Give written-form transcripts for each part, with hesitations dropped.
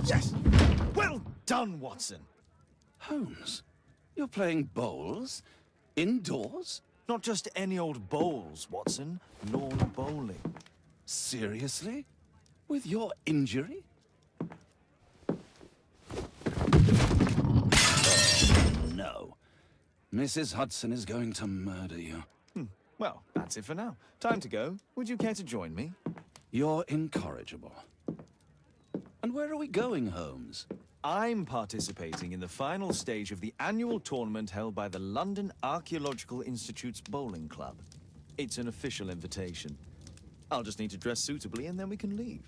Yes! Well done, Watson. Holmes, you're playing bowls? Indoors? Not just any old bowls, Watson. Lawn bowling. Seriously? With your injury? Oh, no. Mrs. Hudson is going to murder you. Well, that's it for now. Time to go. Would you care to join me? You're incorrigible. And where are we going, Holmes? I'm participating in the final stage of the annual tournament held by the London Archaeological Institute's bowling club. It's an official invitation. I'll just need to dress suitably and then we can leave.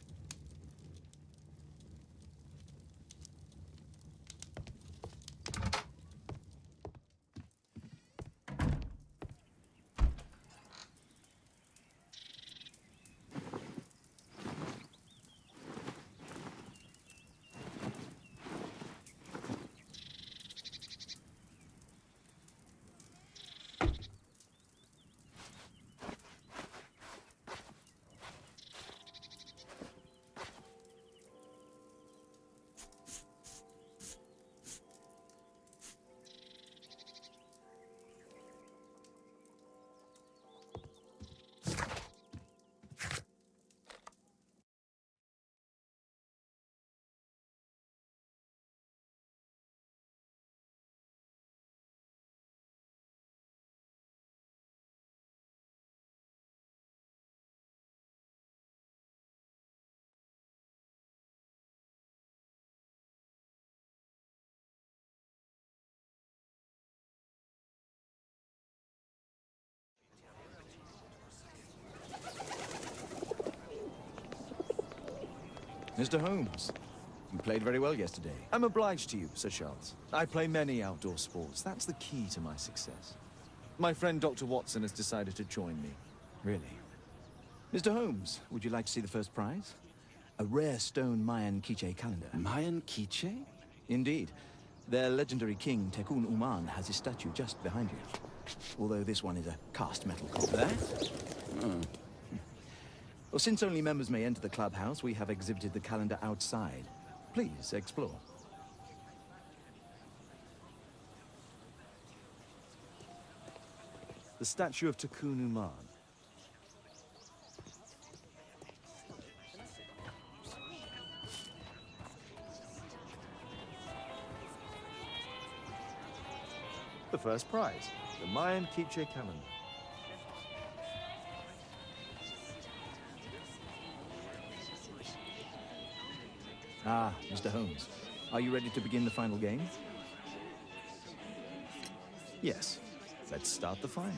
Mr. Holmes, you played very well yesterday. I'm obliged to you, Sir Charles. I play many outdoor sports. That's the key to my success. My friend Dr. Watson has decided to join me. Really. Mr. Holmes, would you like to see the first prize? A rare stone Mayan quiche calendar. Mayan quiche? Indeed. Their legendary king, Tekun Uman, has his statue just behind you. Although this one is a cast metal copy. That? Oh. Well, since only members may enter the clubhouse, we have exhibited the calendar outside. Please, explore. The statue of Tekun Uman. The first prize, the Mayan quiche calendar. Ah, Mr. Holmes. Are you ready to begin the final game? Yes. Let's start the final.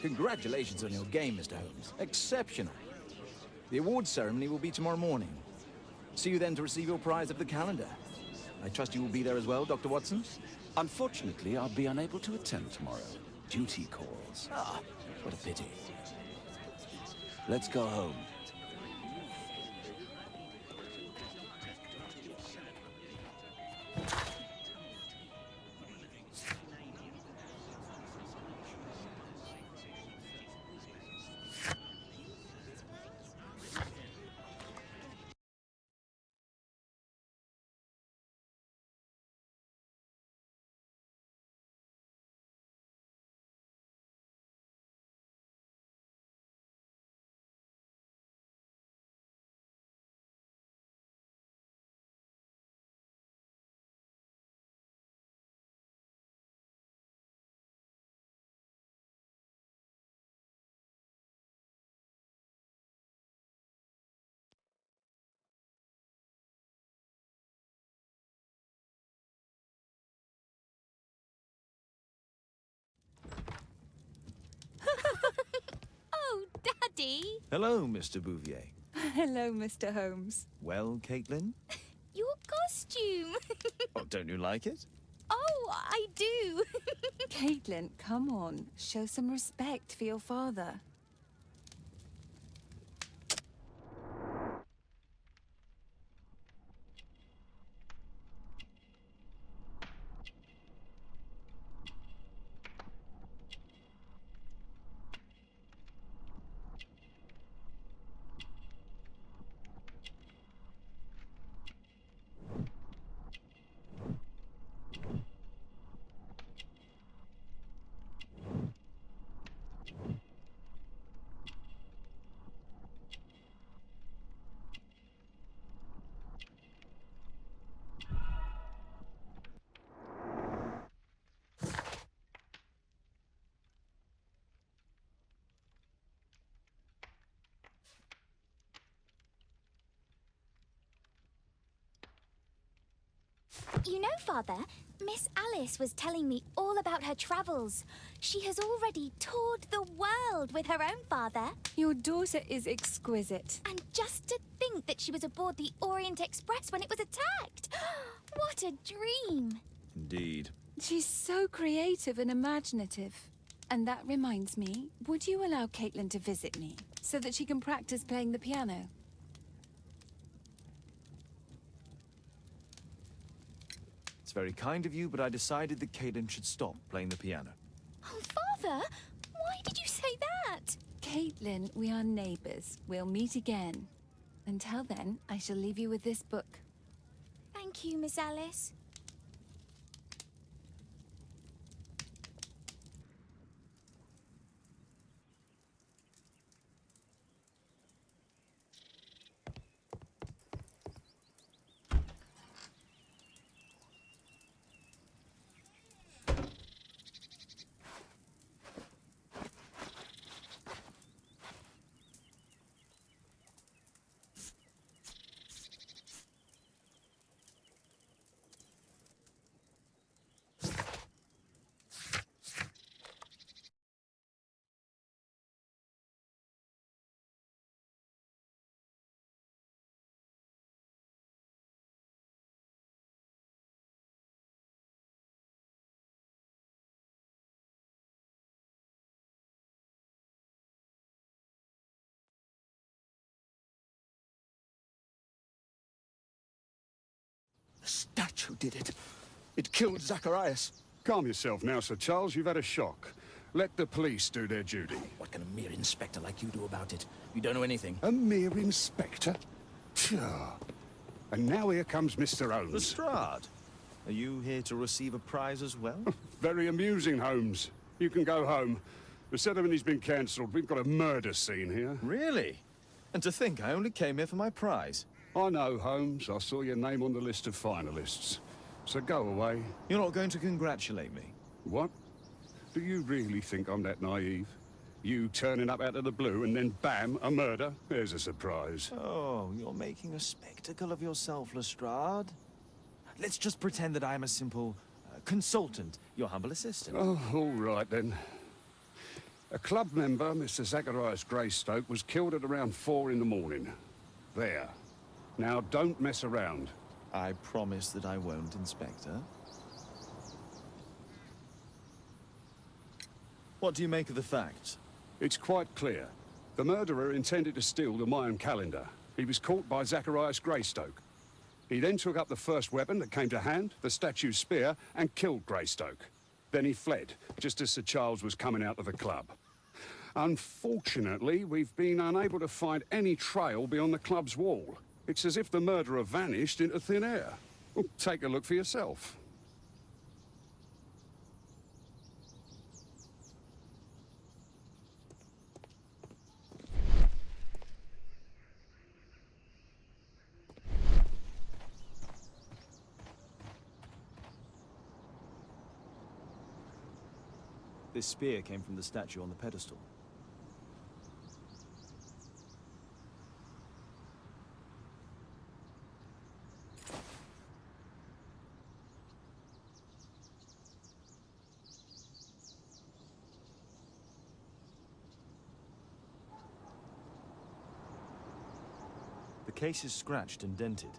Congratulations on your game, Mr. Holmes. Exceptional. The awards ceremony will be tomorrow morning. See you then to receive your prize of the calendar. I trust you will be there as well, Dr. Watson? Unfortunately, I'll be unable to attend tomorrow. Duty calls. Ah, what a pity. Let's go home. Oh, Daddy! Hello, Mr. Bouvier. Hello, Mr. Holmes. Well, Caitlin? Your costume! Oh, don't you like it? Oh, I do! Caitlin, come on. Show some respect for your father. You know, Father, Miss Alice was telling me all about her travels. She has already toured the world with her own father. Your daughter is exquisite. And just to think that she was aboard the Orient Express when it was attacked. What a dream! Indeed. She's so creative and imaginative. And that reminds me, would you allow Caitlin to visit me so that she can practice playing the piano? It's very kind of you, but I decided that Caitlin should stop playing the piano. Oh, Father, why did you say that? Caitlin, we are neighbors. We'll meet again. Until then, I shall leave you with this book. Thank you, Miss Alice. The statue did it. It killed Zacharias. Calm yourself now, Sir Charles. You've had a shock. Let the police do their duty. What can a mere inspector like you do about it? You don't know anything. A mere inspector? Phew. And now here comes Mr. Holmes. Lestrade, are you here to receive a prize as well? Very amusing, Holmes. You can go home. The ceremony's been cancelled. We've got a murder scene here. Really? And to think I only came here for my prize. I know, Holmes. I saw your name on the list of finalists. So go away. You're not going to congratulate me? What? Do you really think I'm that naive? You turning up out of the blue and then bam, a murder? There's a surprise. Oh, you're making a spectacle of yourself, Lestrade. Let's just pretend that I am a simple consultant, your humble assistant. Oh, all right then. A club member, Mr. Zacharias Greystoke, was killed at around 4 in the morning. There. Now, don't mess around. I promise that I won't, Inspector. What do you make of the facts? It's quite clear. The murderer intended to steal the Mayan calendar. He was caught by Zacharias Greystoke. He then took up the first weapon that came to hand, the statue's spear, and killed Greystoke. Then he fled, just as Sir Charles was coming out of the club. Unfortunately, we've been unable to find any trail beyond the club's wall. It's as if the murderer vanished into thin air. Well, take a look for yourself. This spear came from the statue on the pedestal. The case is scratched and dented.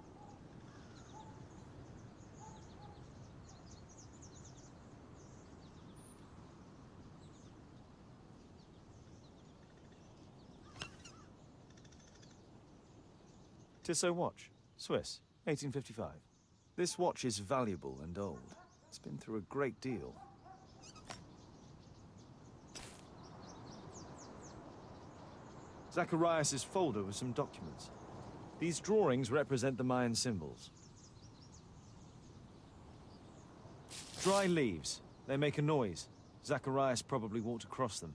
Tissot watch, Swiss, 1855. This watch is valuable and old. It's been through a great deal. Zacharias' folder with some documents. These drawings represent the Mayan symbols. Dry leaves. They make a noise. Zacharias probably walked across them.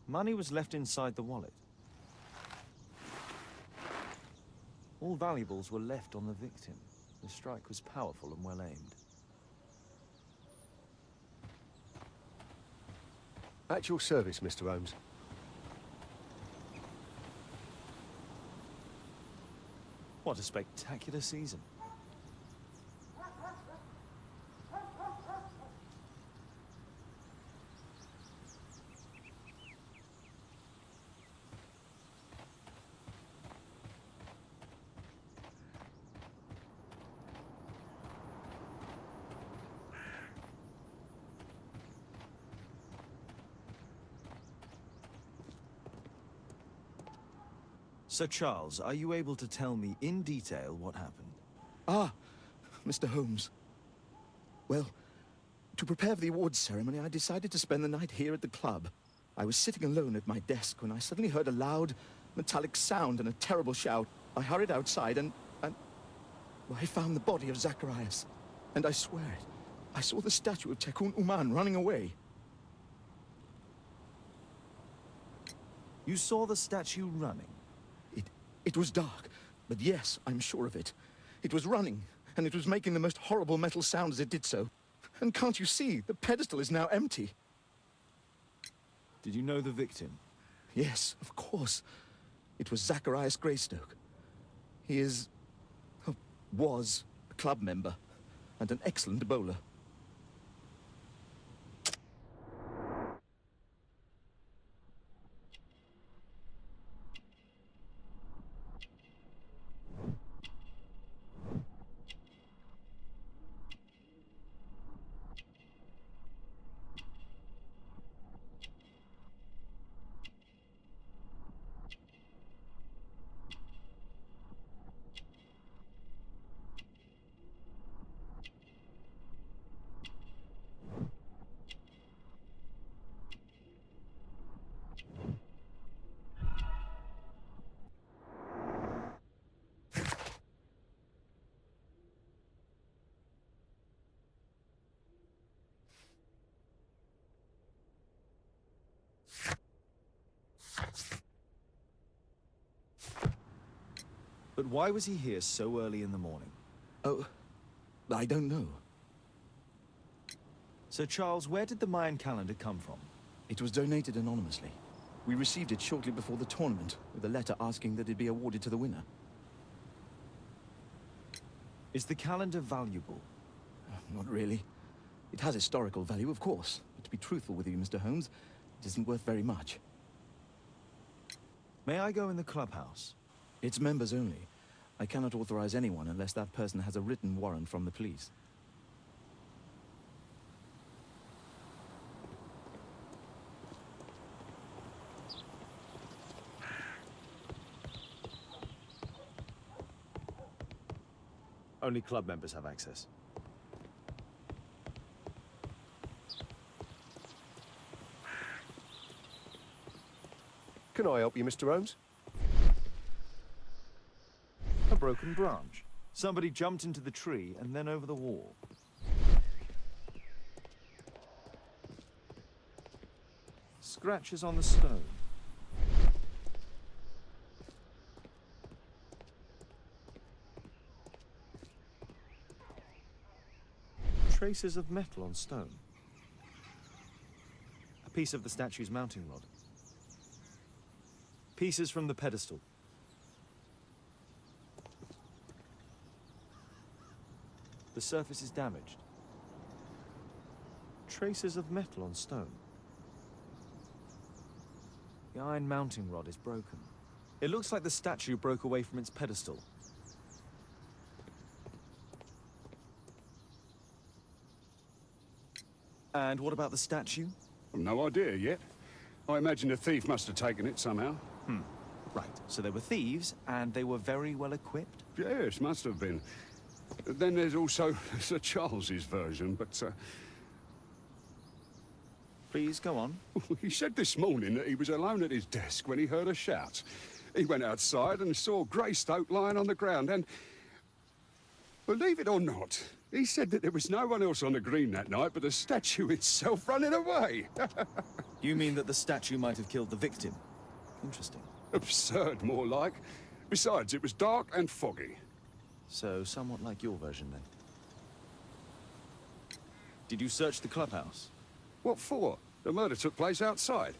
Money was left inside the wallet. All valuables were left on the victim. The strike was powerful and well aimed. At your service, Mr. Holmes. What a spectacular season. Sir Charles, are you able to tell me in detail what happened? Ah, Mr. Holmes. Well, to prepare for the awards ceremony, I decided to spend the night here at the club. I was sitting alone at my desk when I suddenly heard a loud, metallic sound and a terrible shout. I hurried outside and well, I found the body of Zacharias. And I swear it, I saw the statue of Tekun Uman running away. You saw the statue running? It was dark, but yes, I'm sure of it. It was running, and it was making the most horrible metal sound as it did so. And can't you see, the pedestal is now empty. Did you know the victim? Yes, of course. It was Zacharias Greystoke. He is... was a club member, and an excellent bowler. But why was he here so early in the morning? Oh, I don't know. Sir Charles, where did the Mayan calendar come from? It was donated anonymously. We received it shortly before the tournament, with a letter asking that it be awarded to the winner. Is the calendar valuable? Not really. It has historical value, of course. But to be truthful with you, Mr. Holmes, it isn't worth very much. May I go in the clubhouse? It's members only. I cannot authorize anyone unless that person has a written warrant from the police. Only club members have access. Can I help you, Mr. Holmes? A broken branch. Somebody jumped into the tree and then over the wall. Scratches on the stone. Traces of metal on stone. A piece of the statue's mounting rod. Pieces from the pedestal. The surface is damaged. Traces of metal on stone. The iron mounting rod is broken. It looks like the statue broke away from its pedestal. And what about the statue? I've no idea yet. I imagine a thief must have taken it somehow. Right, so they were thieves, and they were very well equipped? Yes, must have been. Then there's also Sir Charles's version, but Please, go on. he said this morning that he was alone at his desk when he heard a shout. He went outside and saw Greystoke lying on the ground, and believe it or not, he said that there was no one else on the green that night but the statue itself running away. You mean that the statue might have killed the victim? Interesting. Absurd, more like. Besides, it was dark and foggy. So, somewhat like your version, then. Did you search the clubhouse? What for? The murder took place outside.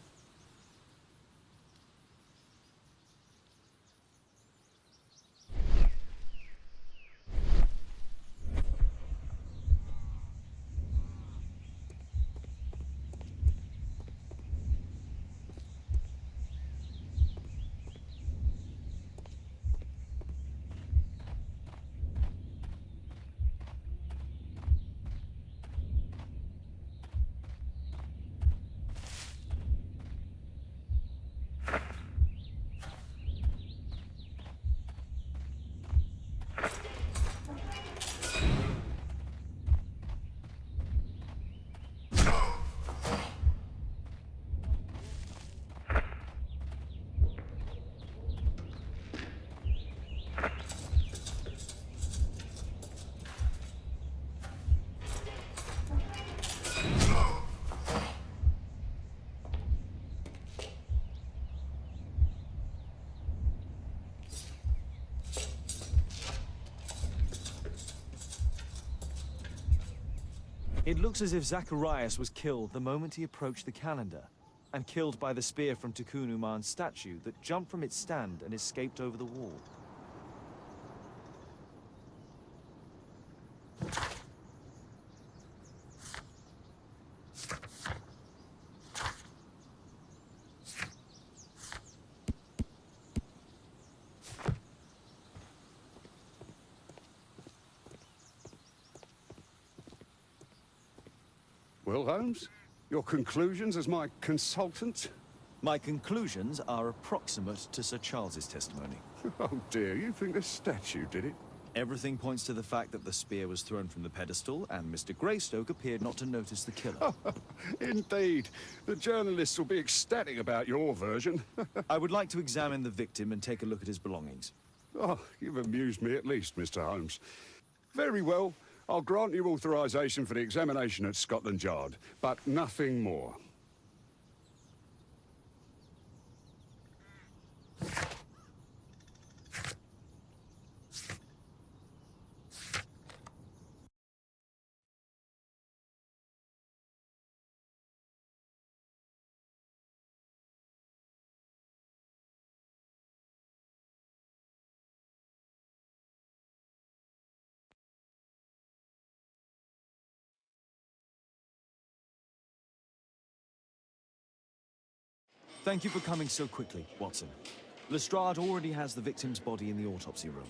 It looks as if Zacharias was killed the moment he approached the calendar, and killed by the spear from Tikkun Uman's statue that jumped from its stand and escaped over the wall. Well, Holmes, your conclusions as my consultant? My conclusions are approximate to Sir Charles's testimony. Oh dear, you think the statue did it? Everything points to the fact that the spear was thrown from the pedestal, and Mr. Greystoke appeared not to notice the killer. Indeed. The journalists will be ecstatic about your version. I would like to examine the victim and take a look at his belongings. Oh, you've amused me at least, Mr. Holmes. Very well. I'll grant you authorization for the examination at Scotland Yard, but nothing more. Thank you for coming so quickly, Watson. Lestrade already has the victim's body in the autopsy room.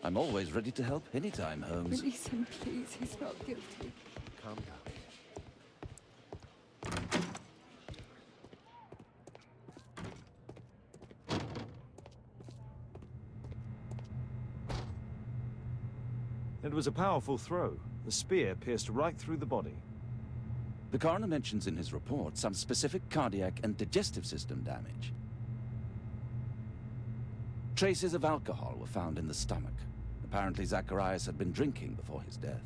I'm always ready to help anytime, Holmes. Release him, please. He's not guilty. Calm down. It was a powerful throw. The spear pierced right through the body. The coroner mentions in his report some specific cardiac and digestive system damage. Traces of alcohol were found in the stomach. Apparently Zacharias had been drinking before his death.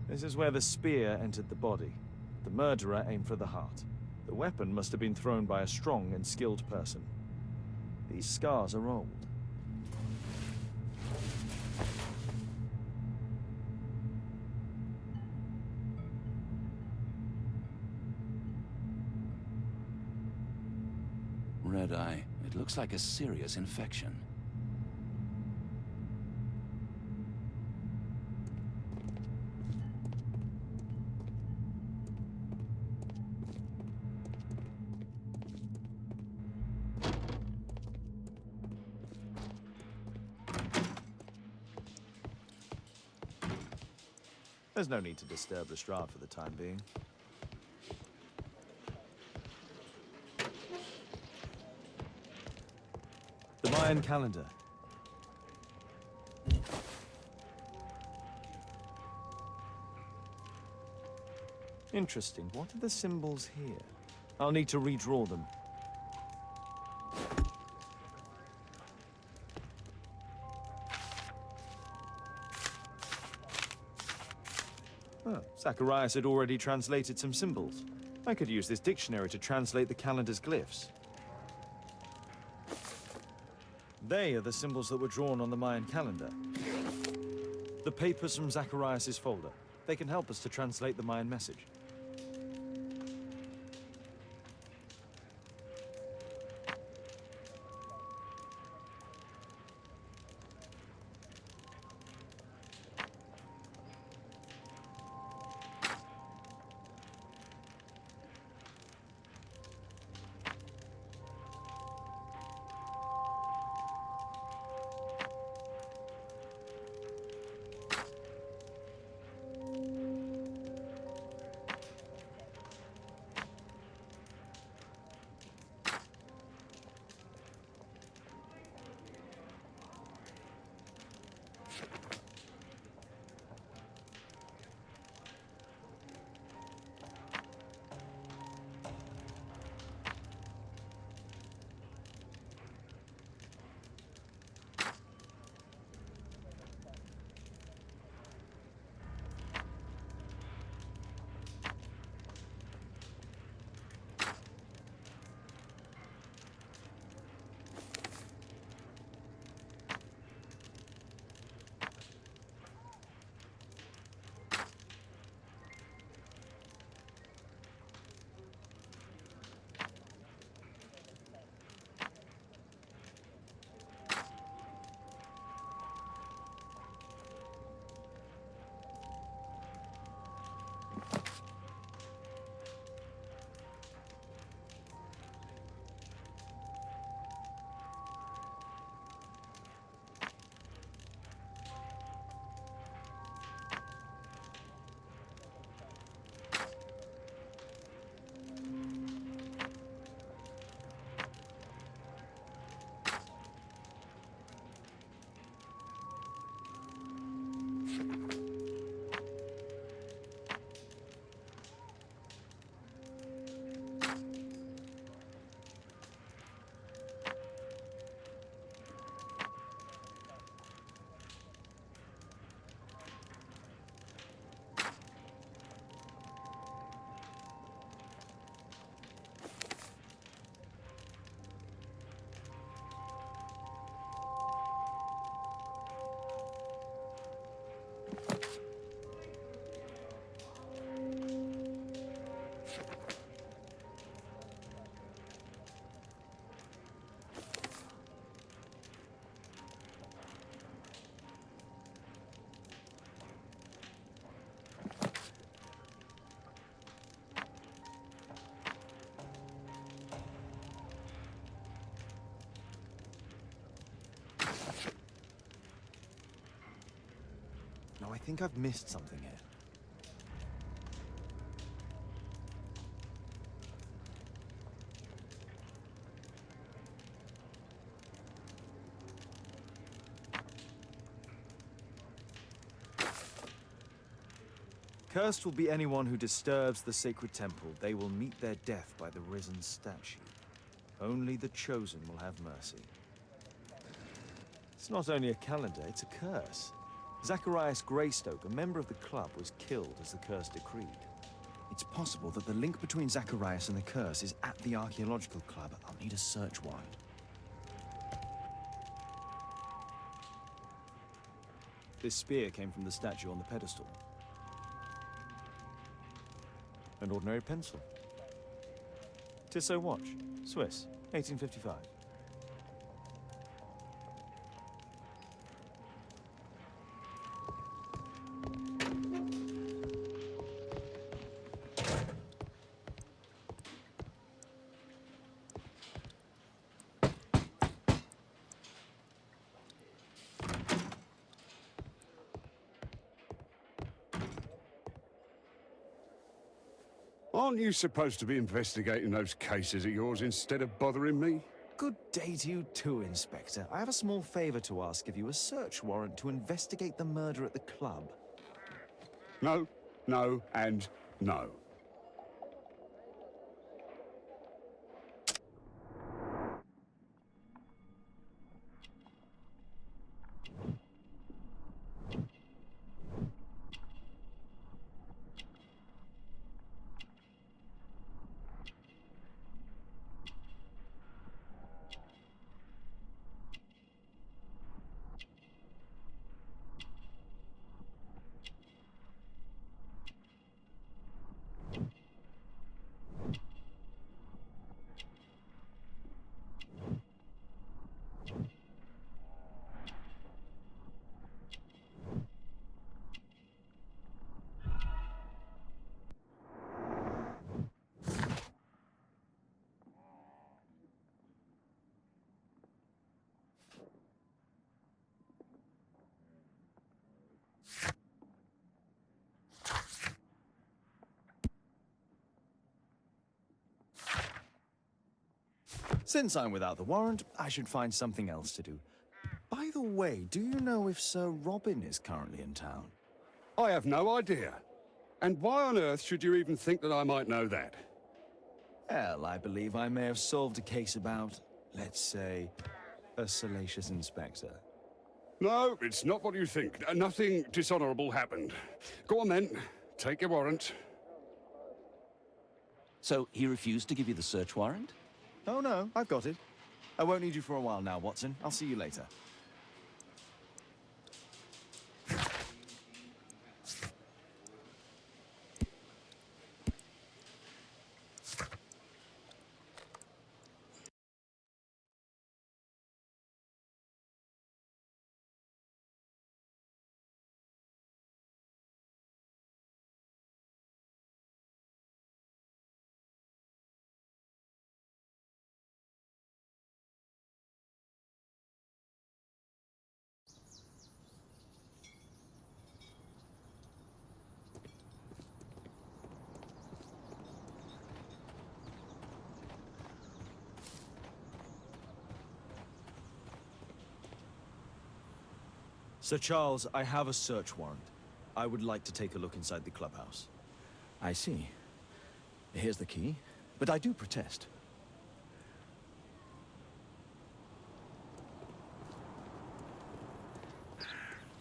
This is where the spear entered the body. The murderer aimed for the heart. The weapon must have been thrown by a strong and skilled person. These scars are old. Red eye. It looks like a serious infection. There's no need to disturb Lestrade for the time being. The Mayan calendar. Interesting. What are the symbols here? I'll need to redraw them. Oh, Zacharias had already translated some symbols. I could use this dictionary to translate the calendar's glyphs. They are the symbols that were drawn on the Mayan calendar. The papers from Zacharias' folder. They can help us to translate the Mayan message. think I've missed something here. Cursed will be anyone who disturbs the sacred temple. They will meet their death by the risen statue. Only the chosen will have mercy. It's not only a calendar, it's a curse. Zacharias Greystoke, a member of the club, was killed as the curse decreed. It's possible that the link between Zacharias and the curse is at the archaeological club. I'll need a search warrant. This spear came from the statue on the pedestal. An ordinary pencil. Tissot watch, Swiss, 1855. Aren't you supposed to be investigating those cases of yours instead of bothering me? Good day to you too, Inspector. I have a small favor to ask of you, a search warrant to investigate the murder at the club. No, no, and no. Since I'm without the warrant, I should find something else to do. By the way, do you know if Sir Robin is currently in town? I have no idea. And why on earth should you even think that I might know that? Well, I believe I may have solved a case about, let's say, a salacious inspector. No, it's not what you think. Nothing dishonorable happened. Go on then. Take your warrant. So he refused to give you the search warrant? Oh no, I've got it. I won't need you for a while now, Watson. I'll see you later. Sir Charles, I have a search warrant. I would like to take a look inside the clubhouse. I see. Here's the key, but I do protest.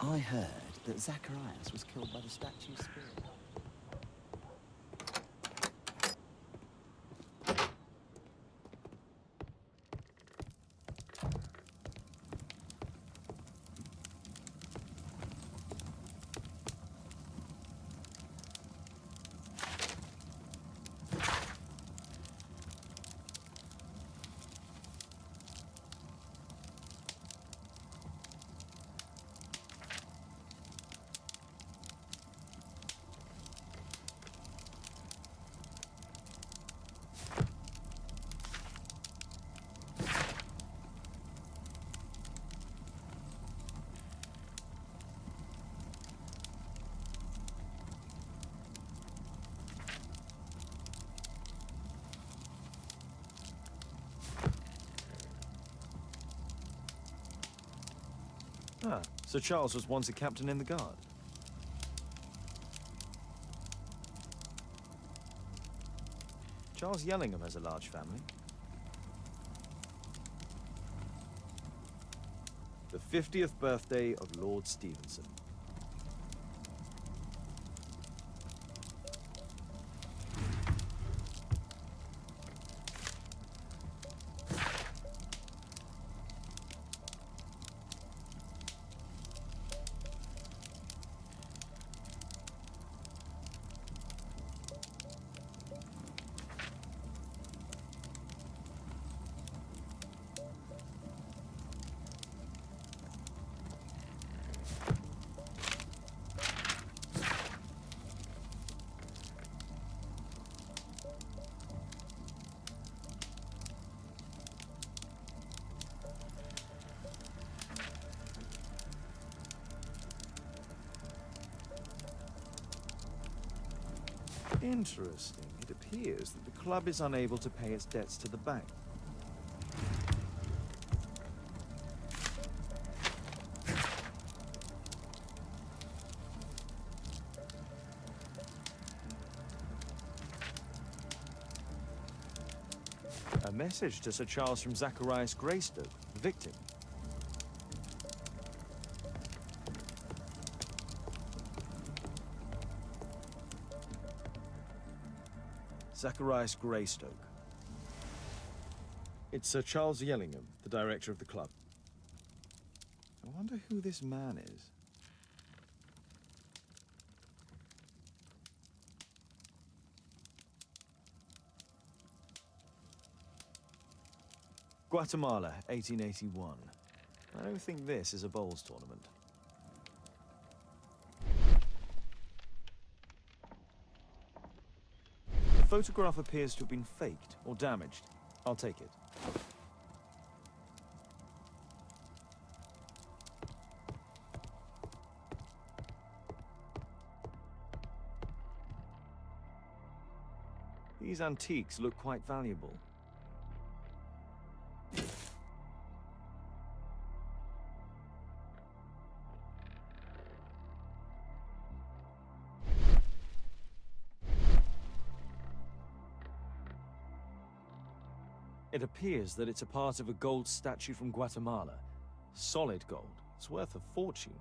I heard that Zacharias was killed by the statue's spirit. Ah, Sir Charles was once a captain in the guard. Charles Yellingham has a large family. The 50th birthday of Lord Stevenson. Interesting. It appears that the club is unable to pay its debts to the bank. A message to Sir Charles from Zacharias Greystoke, the victim. Zacharias Greystoke. It's Sir Charles Yellingham, the director of the club. I wonder who this man is. Guatemala, 1881. I don't think this is a bowls tournament. The photograph appears to have been faked or damaged. I'll take it. These antiques look quite valuable. It appears that it's a part of a gold statue from Guatemala. Solid gold. It's worth a fortune.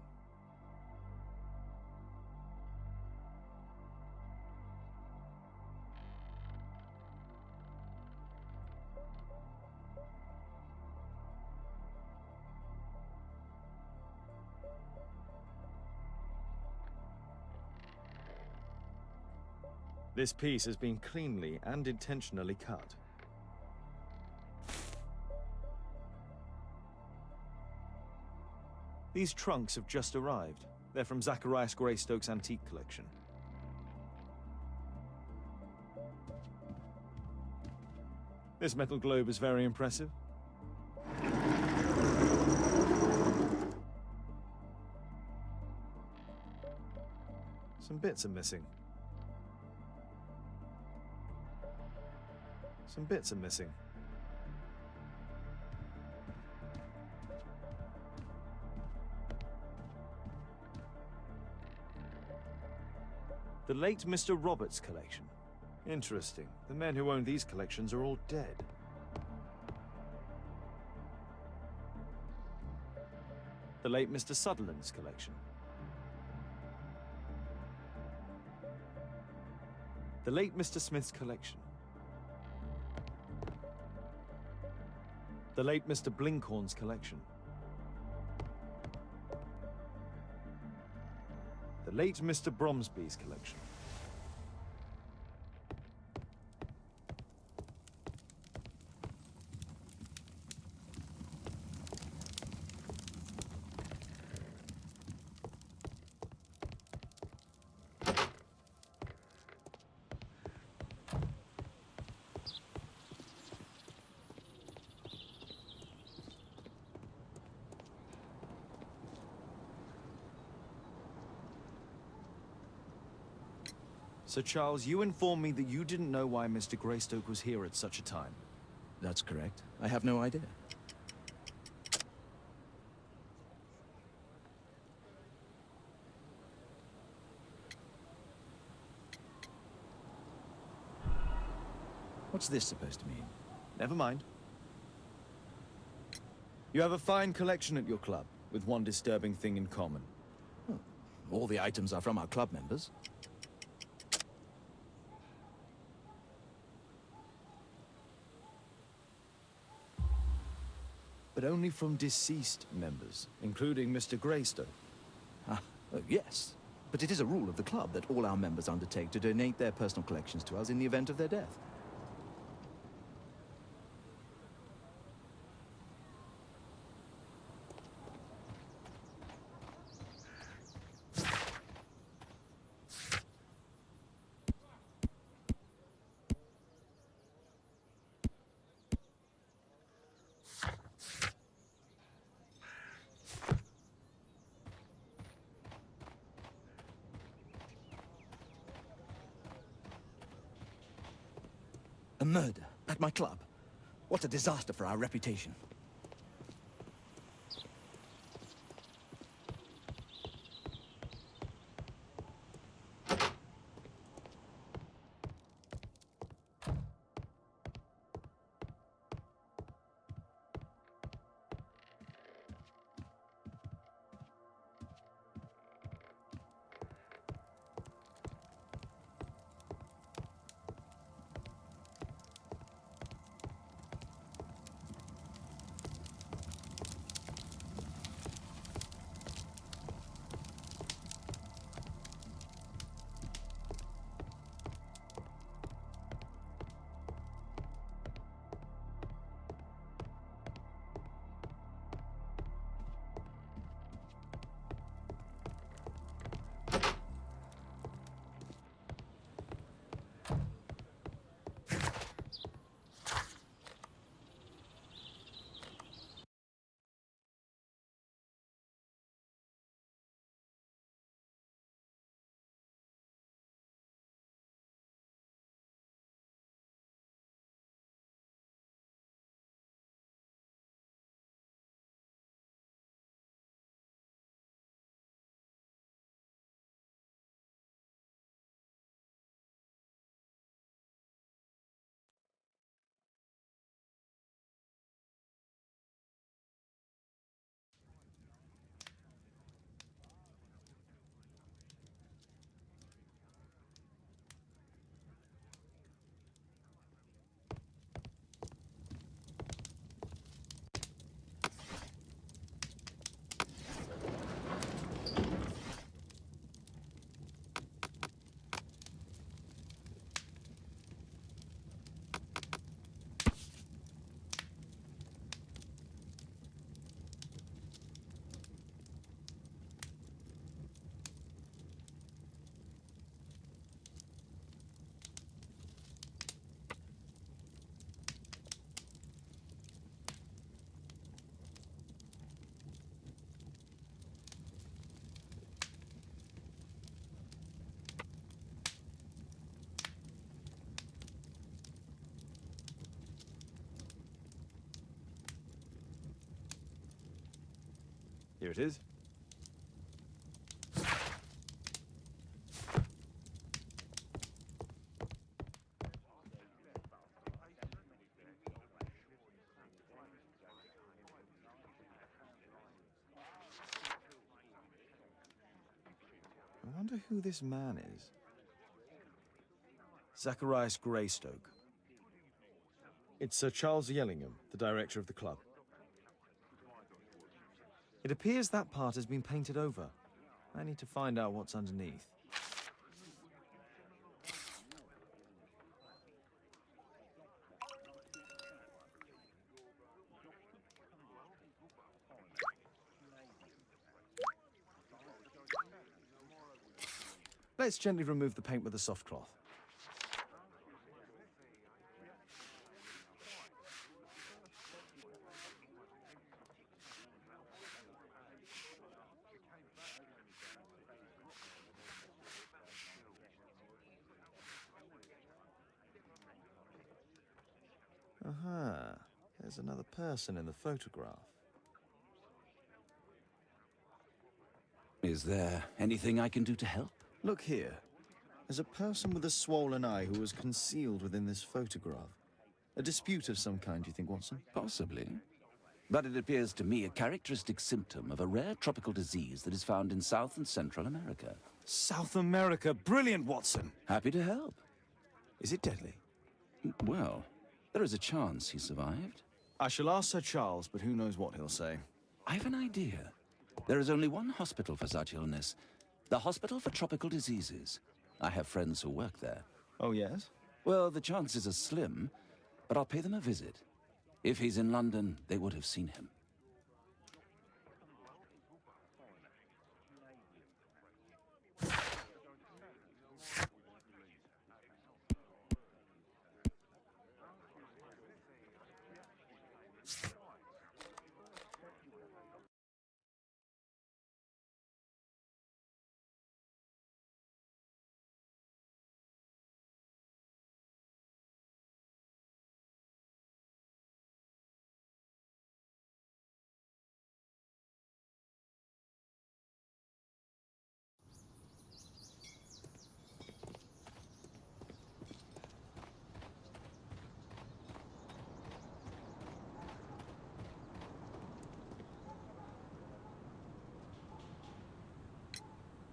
This piece has been cleanly and intentionally cut. These trunks have just arrived. They're from Zacharias Greystoke's antique collection. This metal globe is very impressive. Some bits are missing. Some bits are missing. The late Mr. Roberts' collection. Interesting. The men who own these collections are all dead. The late Mr. Sutherland's collection. The late Mr. Smith's collection. The late Mr. Blinkhorn's collection. The late Mr. Bromsby's collection. Sir Charles, you informed me that you didn't know why Mr. Greystoke was here at such a time. That's correct. I have no idea. What's this supposed to mean? Never mind. You have a fine collection at your club, with one disturbing thing in common. All the items are from our club members. But only from deceased members, including Mr. Greystoke. Yes. But it is a rule of the club that all our members undertake to donate their personal collections to us in the event of their death. A murder at my club. What a disaster for our reputation. Here it is. I wonder who this man is. Zacharias Greystoke. It's Sir Charles Yellingham, the director of the club. It appears that part has been painted over. I need to find out what's underneath. Let's gently remove the paint with a soft cloth. Aha, there's another person in the photograph. Is there anything I can do to help? Look here. There's a person with a swollen eye who was concealed within this photograph. A dispute of some kind, you think, Watson? Possibly. But it appears to me a characteristic symptom of a rare tropical disease that is found in South and Central America. South America! Brilliant, Watson! Happy to help. Is it deadly? Well, there is a chance he survived. I shall ask Sir Charles, but who knows what he'll say. I have an idea. There is only one hospital for such illness. The Hospital for Tropical Diseases. I have friends who work there. Oh, yes? Well, the chances are slim, but I'll pay them a visit. If he's in London, they would have seen him.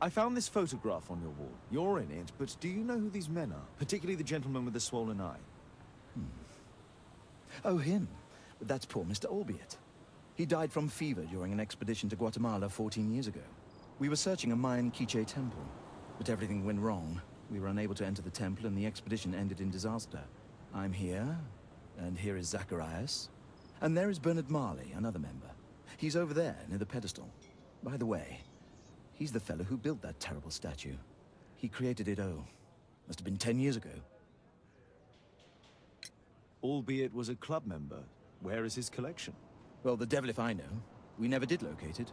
I found this photograph on your wall. You're in it, but do you know who these men are? Particularly the gentleman with the swollen eye. Oh, him. But that's poor Mr. Albeit. He died from fever during an expedition to Guatemala 14 years ago. We were searching a Mayan Quiche temple, but everything went wrong. We were unable to enter the temple, and the expedition ended in disaster. I'm here, and here is Zacharias. And there is Bernard Marley, another member. He's over there, near the pedestal. By the way, he's the fellow who built that terrible statue. He created it, must have been 10 years ago. Albeit was a club member. Where is his collection? Well, the devil if I know. We never did locate it.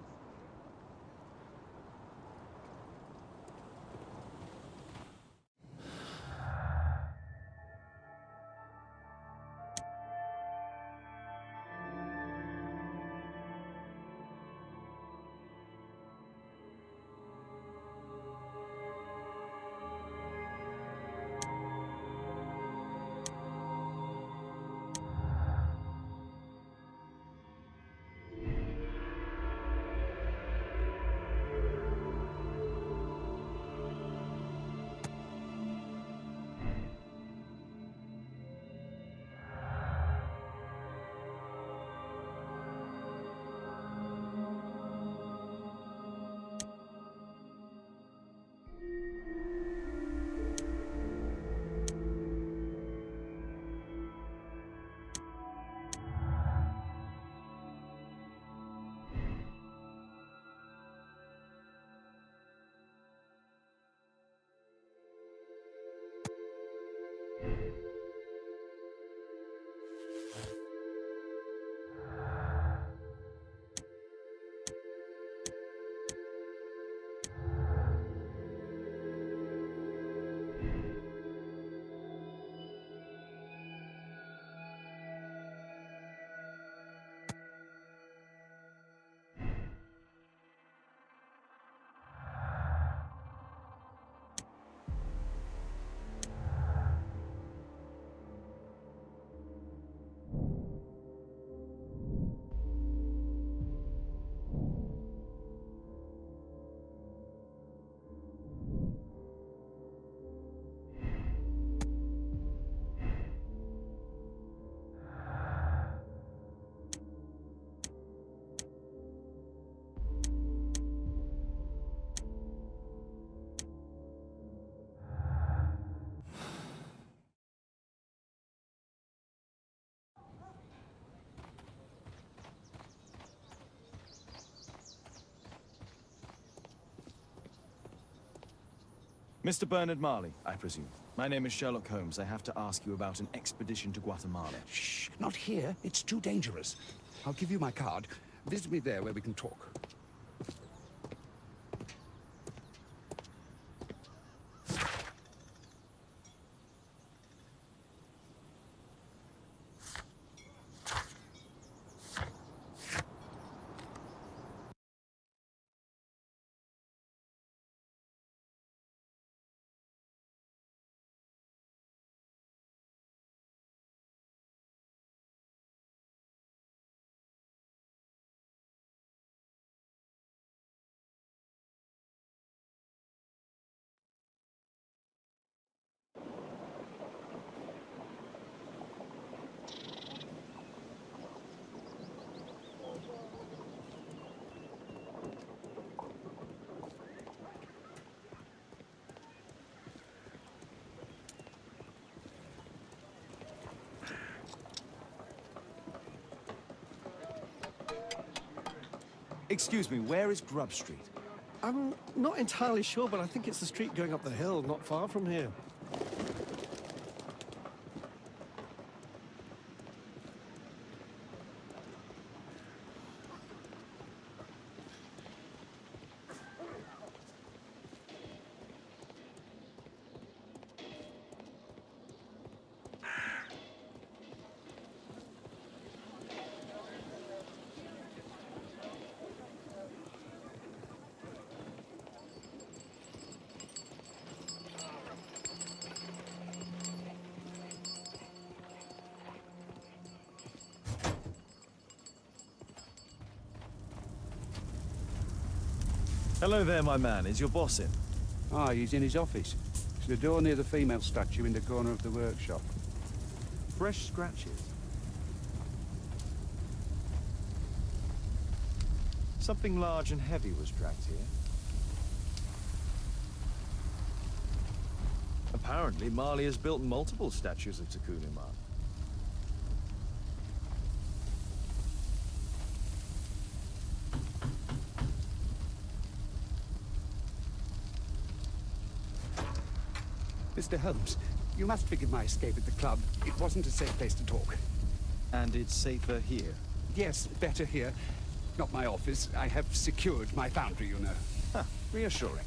Mr. Bernard Marley, I presume. My name is Sherlock Holmes. I have to ask you about an expedition to Guatemala. Shh, not here. It's too dangerous. I'll give you my card. Visit me there where we can talk. Excuse me, where is Grub Street? I'm not entirely sure, but I think it's the street going up the hill, not far from here. Hello there, my man. Is your boss in? Ah, he's in his office. It's the door near the female statue in the corner of the workshop. Fresh scratches. Something large and heavy was dragged here. Apparently, Marley has built multiple statues of Takunuma. Mr. Holmes, you must forgive my escape at the club. It wasn't a safe place to talk. And it's safer here. Yes, better here. Not my office. I have secured my foundry, you know. Huh, reassuring.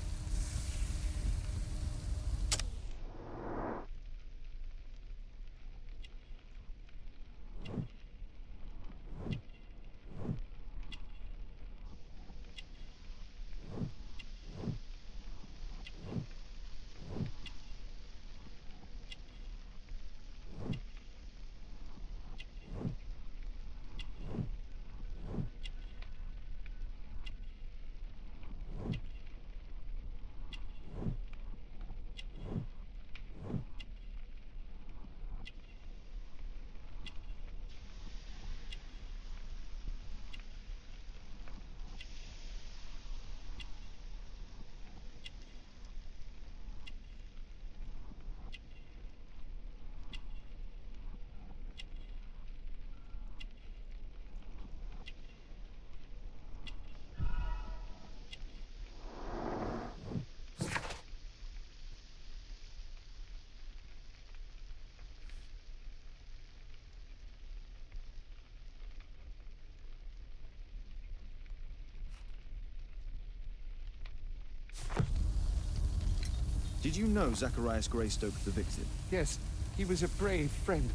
Did you know Zacharias Greystoke, the victim? Yes, he was a brave friend.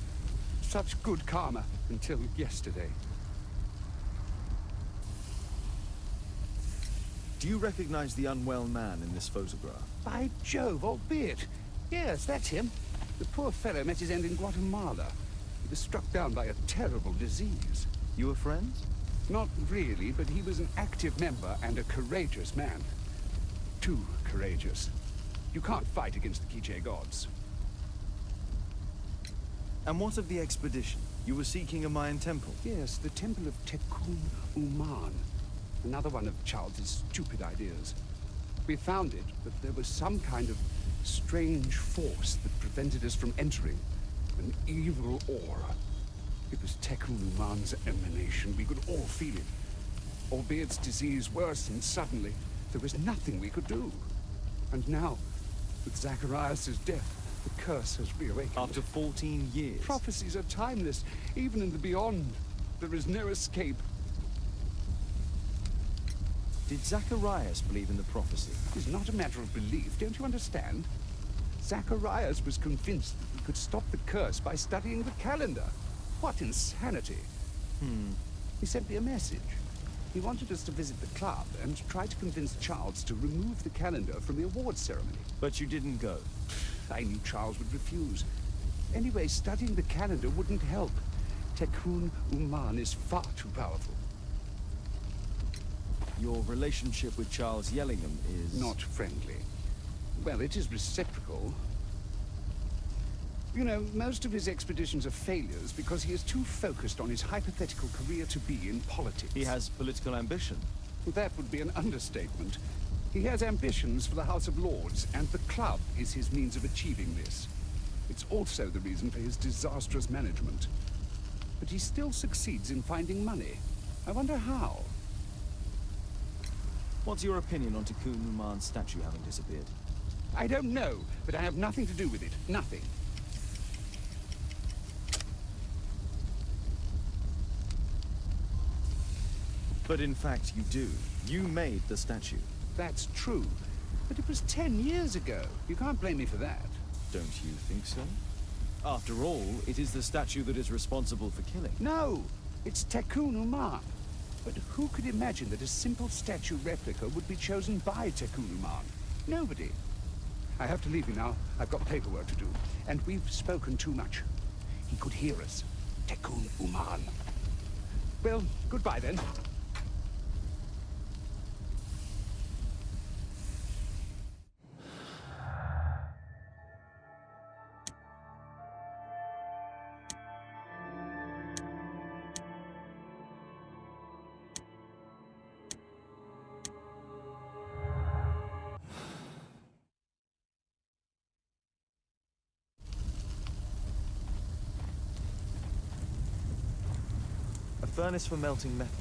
Such good karma until yesterday. Do you recognize the unwell man in this photograph? By Jove, albeit. Yes, that's him. The poor fellow met his end in Guatemala. He was struck down by a terrible disease. You were friends? Not really, but he was an active member and a courageous man. Too courageous. You can't fight against the Quiche gods. And what of the expedition? You were seeking a Mayan temple? Yes, the temple of Tekun Uman. Another one of Charles's stupid ideas. We found it, but there was some kind of strange force that prevented us from entering. An evil aura. It was Tekun Uman's emanation. We could all feel it. Albeit its disease worsened suddenly, there was nothing we could do. And now, with Zacharias' death, the curse has reawakened. After 14 years? Prophecies are timeless, even in the beyond. There is no escape. Did Zacharias believe in the prophecy? It's not a matter of belief, don't you understand? Zacharias was convinced that we could stop the curse by studying the calendar. What insanity! He sent me a message. He wanted us to visit the club and try to convince Charles to remove the calendar from the awards ceremony. But you didn't go. I knew Charles would refuse. Anyway, studying the calendar wouldn't help. Tekun Uman is far too powerful. Your relationship with Charles Yellingham is... Not friendly. Well, it is reciprocal. You know, most of his expeditions are failures because he is too focused on his hypothetical career to be in politics. He has political ambition. That would be an understatement. He has ambitions for the House of Lords, and the club is his means of achieving this. It's also the reason for his disastrous management. But he still succeeds in finding money. I wonder how. What's your opinion on Tikkun Uman's statue having disappeared? I don't know, but I have nothing to do with it. Nothing. But in fact, you do. You made the statue. That's true. But it was 10 years ago. You can't blame me for that. Don't you think so? After all, it is the statue that is responsible for killing. No, it's Tikkun Uman. But who could imagine that a simple statue replica would be chosen by Tikkun Uman? Nobody. I have to leave you now. I've got paperwork to do. And we've spoken too much. He could hear us. Tikkun Uman. Well, goodbye then. A furnace for melting metal.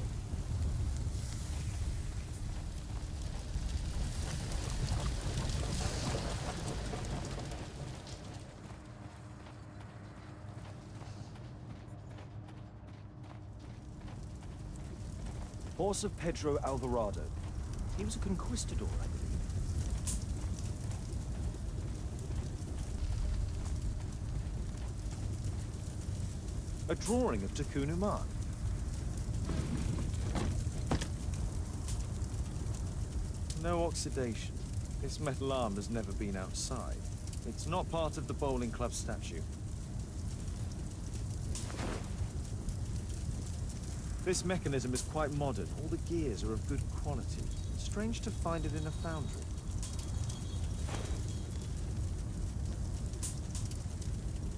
Horse of Pedro Alvarado. He was a conquistador, I believe. A drawing of Tikkun Uman. No oxidation. This metal arm has never been outside. It's not part of the bowling club statue. This mechanism is quite modern. All the gears are of good quality. Strange to find it in a foundry.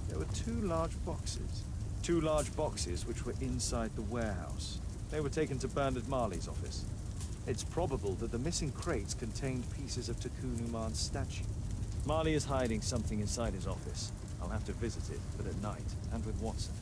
There were two large boxes. Two large boxes which were inside the warehouse. They were taken to Bernard Marley's office. It's probable that the missing crates contained pieces of Tikkun Uman's statue. Marley is hiding something inside his office. I'll have to visit it, but at night, and with Watson.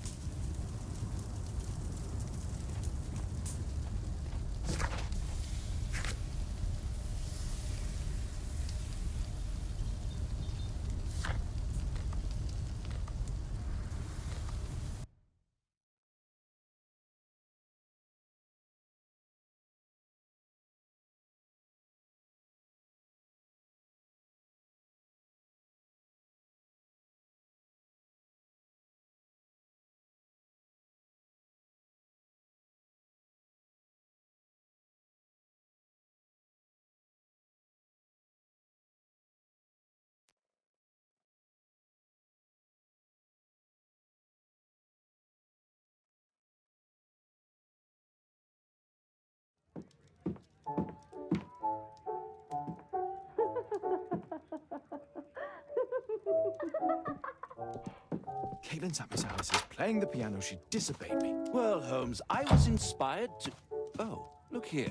Caitlin's at Miss Alice's playing the piano. She disobeyed me. Well, Holmes, I was inspired to... Oh, look here.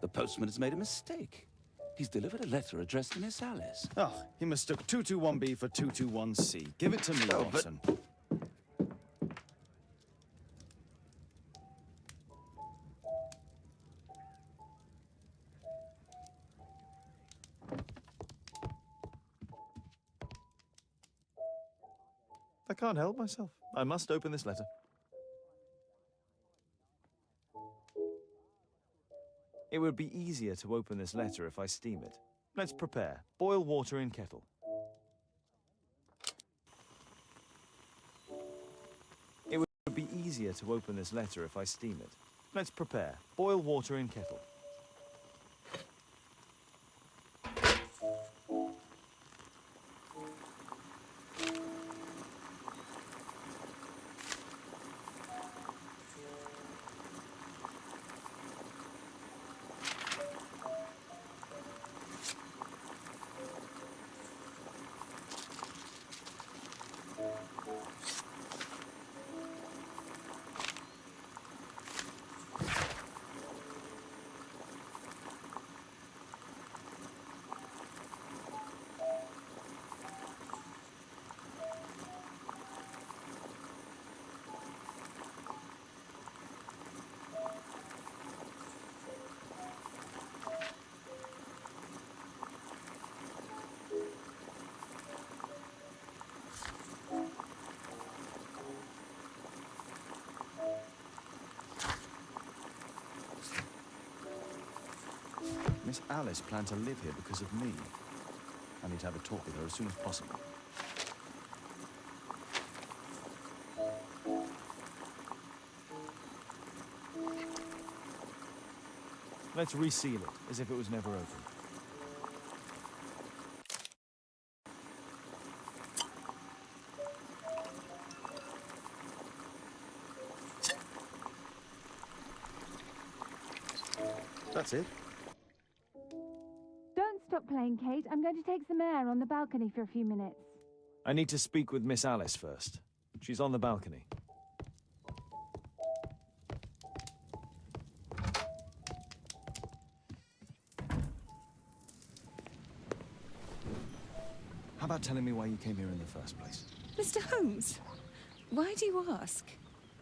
The postman has made a mistake. He's delivered a letter addressed to Miss Alice. Oh, he mistook 221B for 221C. Give it to me, Oh, but- Watson. I can't help myself. I must open this letter. It would be easier to open this letter if I steam it. Let's prepare. Boil water in kettle. It would be easier to open this letter if I steam it. Let's prepare. Boil water in kettle. Miss Alice plan to live here because of me? I need to have a talk with her as soon as possible. Let's reseal it, as if it was never opened. That's it. Don't stop playing, Kate. I'm going to take some air on the balcony for a few minutes. I need to speak with Miss Alice first. She's on the balcony. How about telling me why you came here in the first place? Mr. Holmes, why do you ask?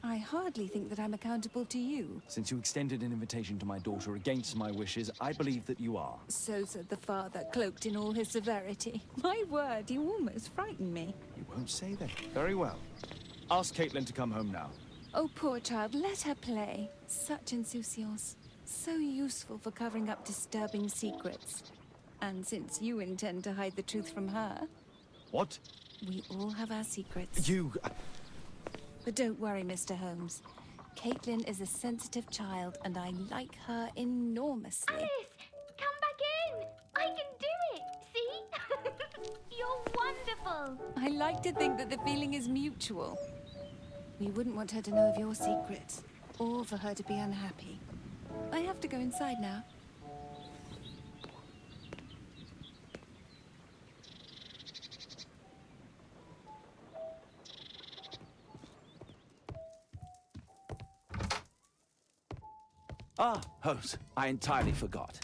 I hardly think that I'm accountable to you. Since you extended an invitation to my daughter against my wishes, I believe that you are. So said the father, cloaked in all his severity. My word, you almost frightened me. You won't say that. Very well. Ask Caitlin to come home now. Oh, poor child, let her play. Such insouciance. So useful for covering up disturbing secrets. And since you intend to hide the truth from her... What? We all have our secrets. You... But don't worry, Mr. Holmes. Caitlin is a sensitive child, and I like her enormously. Alice, come back in. I can do it. See? You're wonderful. I like to think that the feeling is mutual. We wouldn't want her to know of your secrets, or for her to be unhappy. I have to go inside now. Ah, Holmes, I entirely forgot.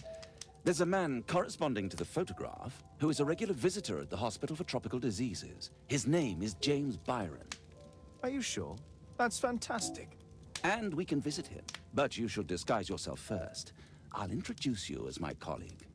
There's a man corresponding to the photograph who is a regular visitor at the Hospital for Tropical Diseases. His name is James Byron. Are you sure? That's fantastic. And we can visit him, but you should disguise yourself first. I'll introduce you as my colleague.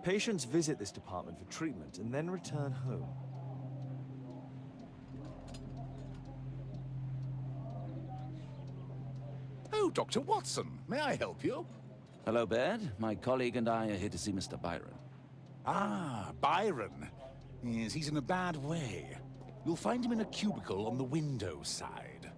Patients visit this department for treatment and then return home. Oh, Dr. Watson, may I help you? Hello, Baird. My colleague and I are here to see Mr. Byron. Ah, Byron. Yes, he's in a bad way. You'll find him in a cubicle on the window side.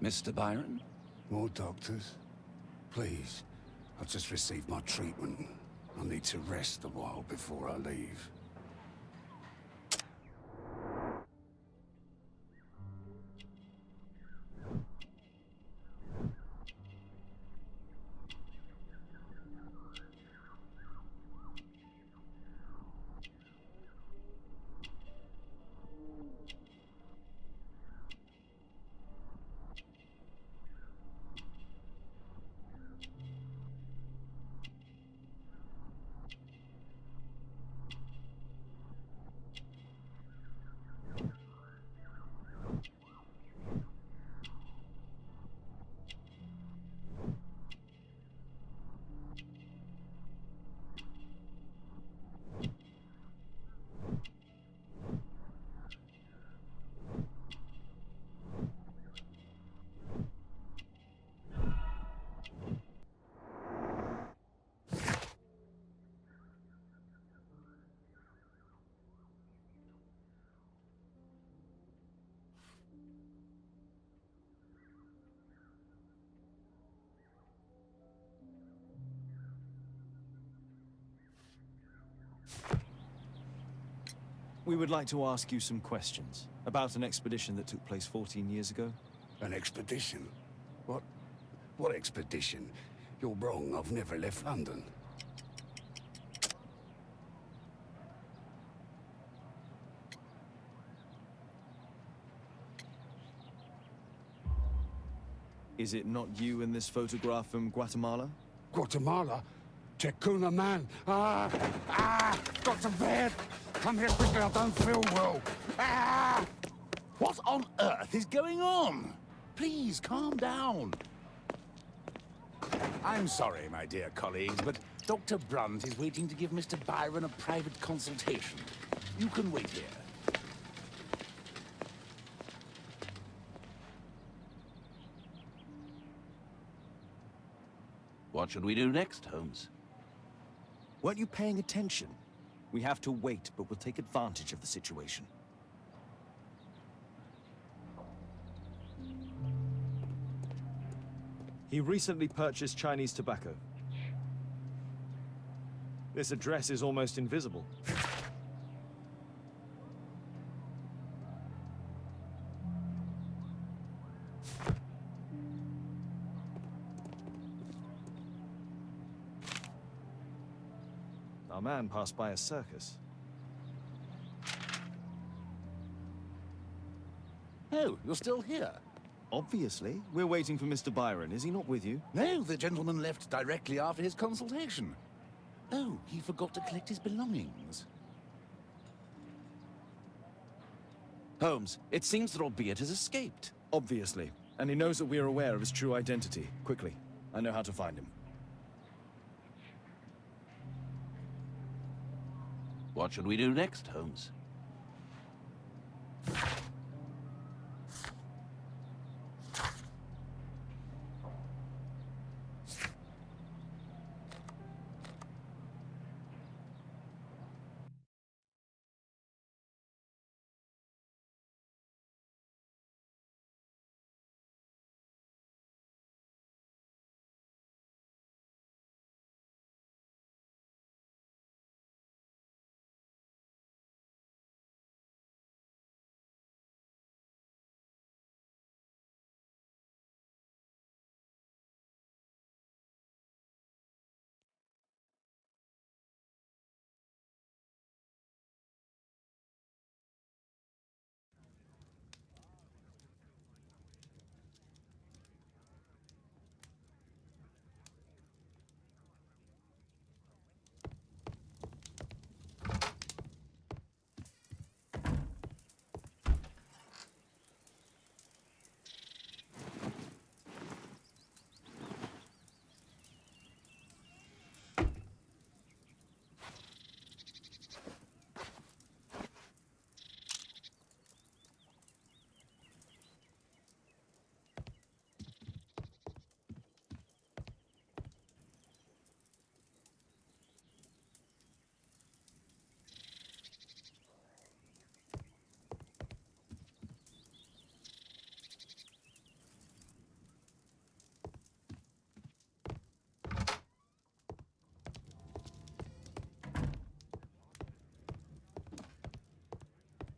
Mr. Byron? More doctors? Please. I've just received my treatment. I need to rest a while before I leave. We would like to ask you some questions about an expedition that took place 14 years ago. An expedition? What expedition? You're wrong, I've never left London. Is it not you in this photograph from Guatemala? Guatemala? Checuna, man! Dr. Verde! Come here quickly, I don't feel well! What on earth is going on? Please, calm down. I'm sorry, my dear colleagues, but Dr. Brunt is waiting to give Mr. Byron a private consultation. You can wait here. What should we do next, Holmes? Weren't you paying attention? We have to wait, but we'll take advantage of the situation. He recently purchased Chinese tobacco. This address is almost invisible. Our man passed by a circus. Oh, you're still here? Obviously. We're waiting for Mr. Byron. Is he not with you? No, the gentleman left directly after his consultation. Oh, he forgot to collect his belongings. Holmes, it seems that Albeit has escaped. Obviously. And he knows that we are aware of his true identity. Quickly. I know how to find him. What should we do next, Holmes?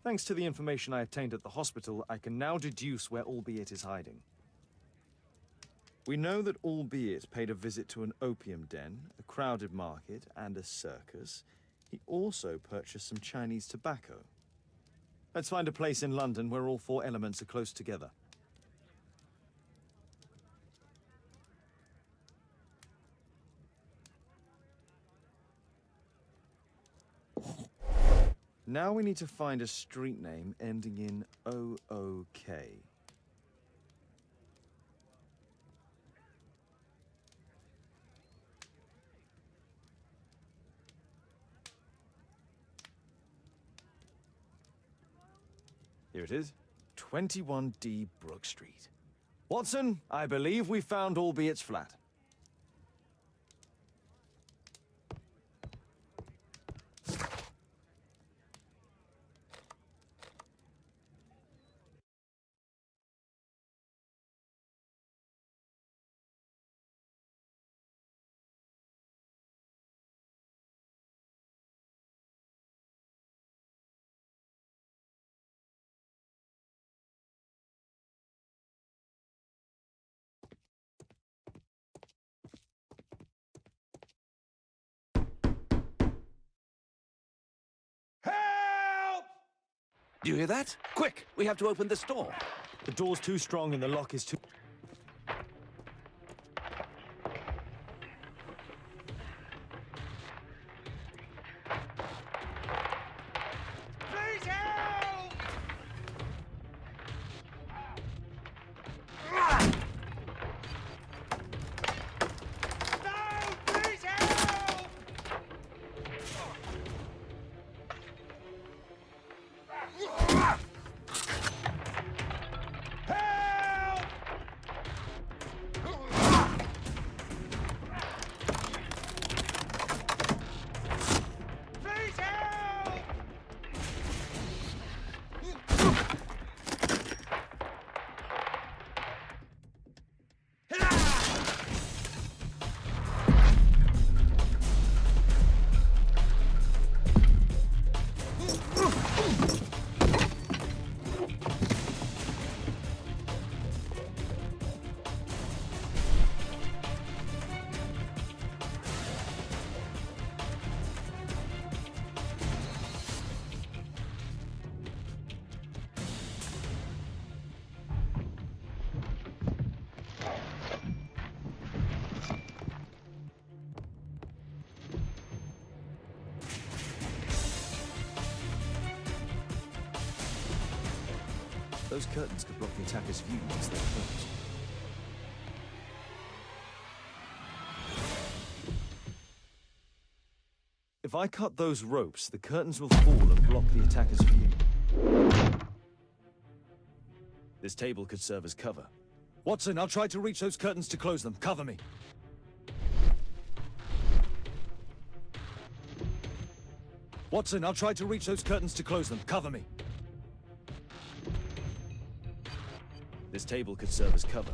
Thanks to the information I obtained at the hospital, I can now deduce where Albeit is hiding. We know that Albeit paid a visit to an opium den, a crowded market, and a circus. He also purchased some Chinese tobacco. Let's find a place in London where all four elements are close together. Now we need to find a street name ending in OOK. Here it is. 21D Brook Street. Watson, I believe we found Albeit's flat. Do you hear that? Quick, we have to open this door. The door's too strong and the lock is too... Those curtains could block the attacker's view once they're closed. If I cut those ropes, the curtains will fall and block the attacker's view. This table could serve as cover. Watson, I'll try to reach those curtains to close them. Cover me. Watson, I'll try to reach those curtains to close them. Cover me. This table could serve as cover.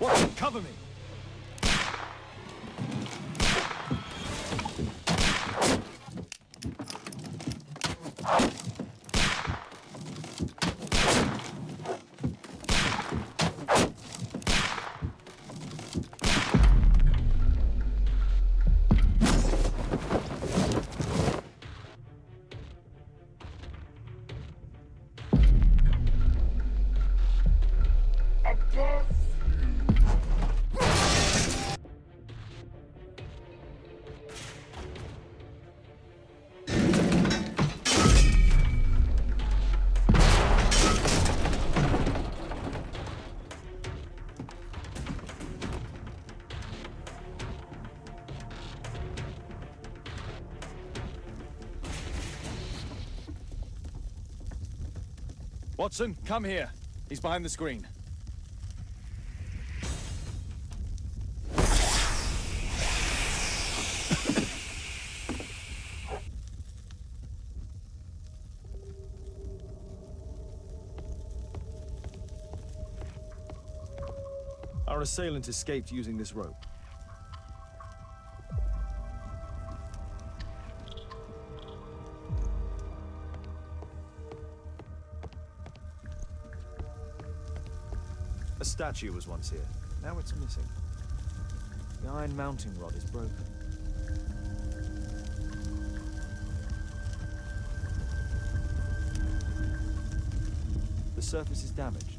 Watson, cover me! Watson, come here. He's behind the screen. Our assailant escaped using this rope. A statue was once here. Now it's missing. The iron mounting rod is broken. The surface is damaged.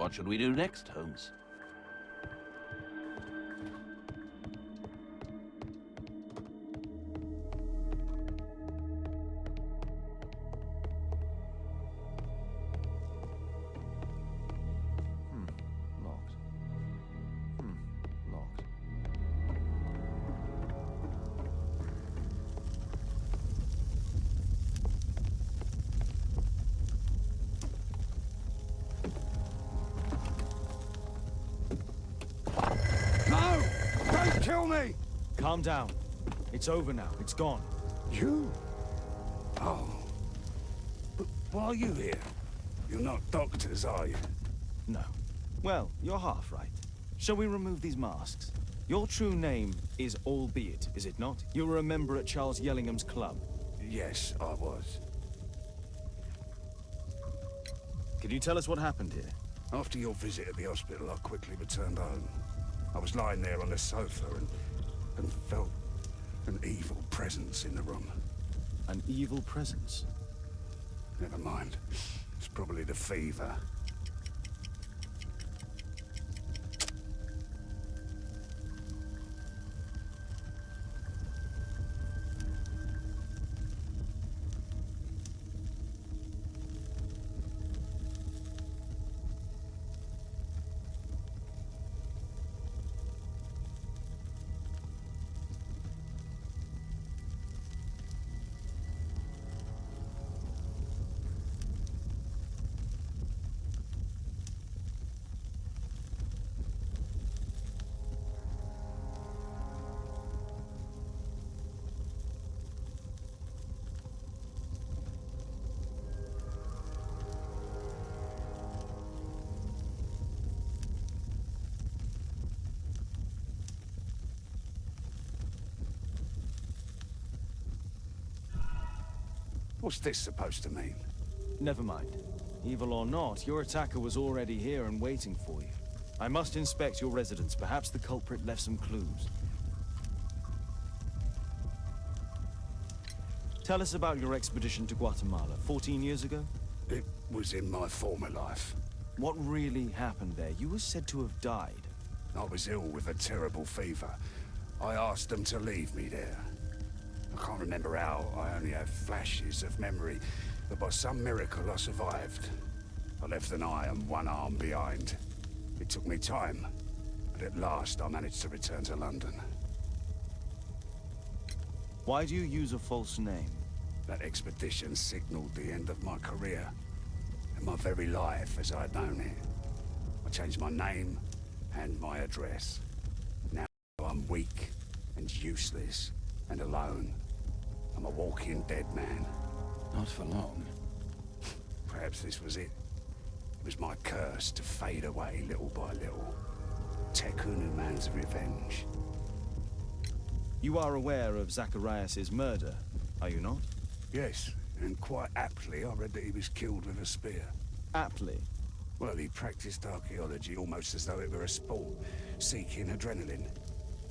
What should we do next, Holmes? Locked. Locked. No! Don't kill me! Calm down. It's over now. It's gone. You? Oh. But why are you here? You're not doctors, are you? No. Well, you're half right. Shall we remove these masks? Your true name is Albeit, is it not? You were a member at Charles Yellingham's club. Yes, I was. Can you tell us what happened here? After your visit at the hospital, I quickly returned home. I was lying there on the sofa and felt an evil presence in the room. An evil presence? Never mind. It's probably the fever. What's this supposed to mean? Never mind. Evil or not, your attacker was already here and waiting for you. I must inspect your residence. Perhaps the culprit left some clues. Tell us about your expedition to Guatemala 14 years ago. It was in my former life. What really happened there? You were said to have died. I was ill with a terrible fever. I asked them to leave me there. I can't remember how. I only have flashes of memory. But by some miracle, I survived. I left an eye and one arm behind. It took me time, but at last I managed to return to London. Why do you use a false name? That expedition signaled the end of my career, and my very life as I'd known it. I changed my name and my address. Now I'm weak and useless and alone. I'm a walking dead man. Not for long. Perhaps this was it. It was my curse to fade away little by little. Tekunu man's revenge. You are aware of Zacharias's murder, are you not? Yes, and quite aptly I read that he was killed with a spear. Aptly. Well, he practiced archaeology almost as though it were a sport, seeking adrenaline.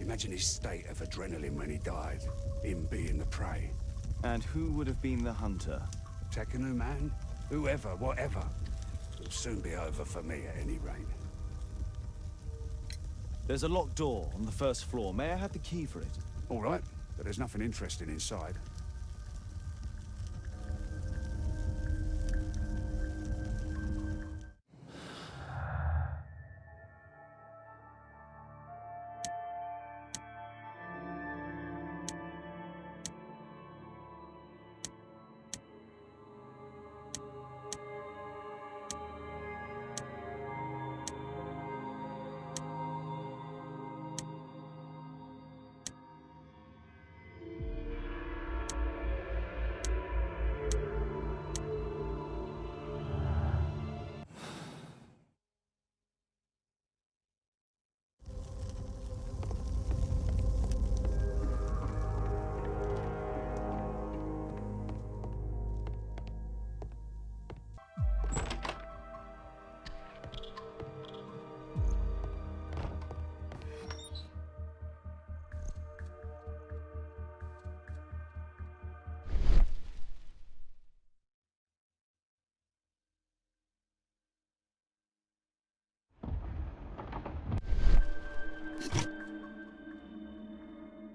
Imagine his state of adrenaline when he died, him being the prey. And who would have been the hunter? Tekunu man? Whoever, whatever. It'll soon be over for me at any rate. There's a locked door on the first floor. May I have the key for it? All right, but there's nothing interesting inside.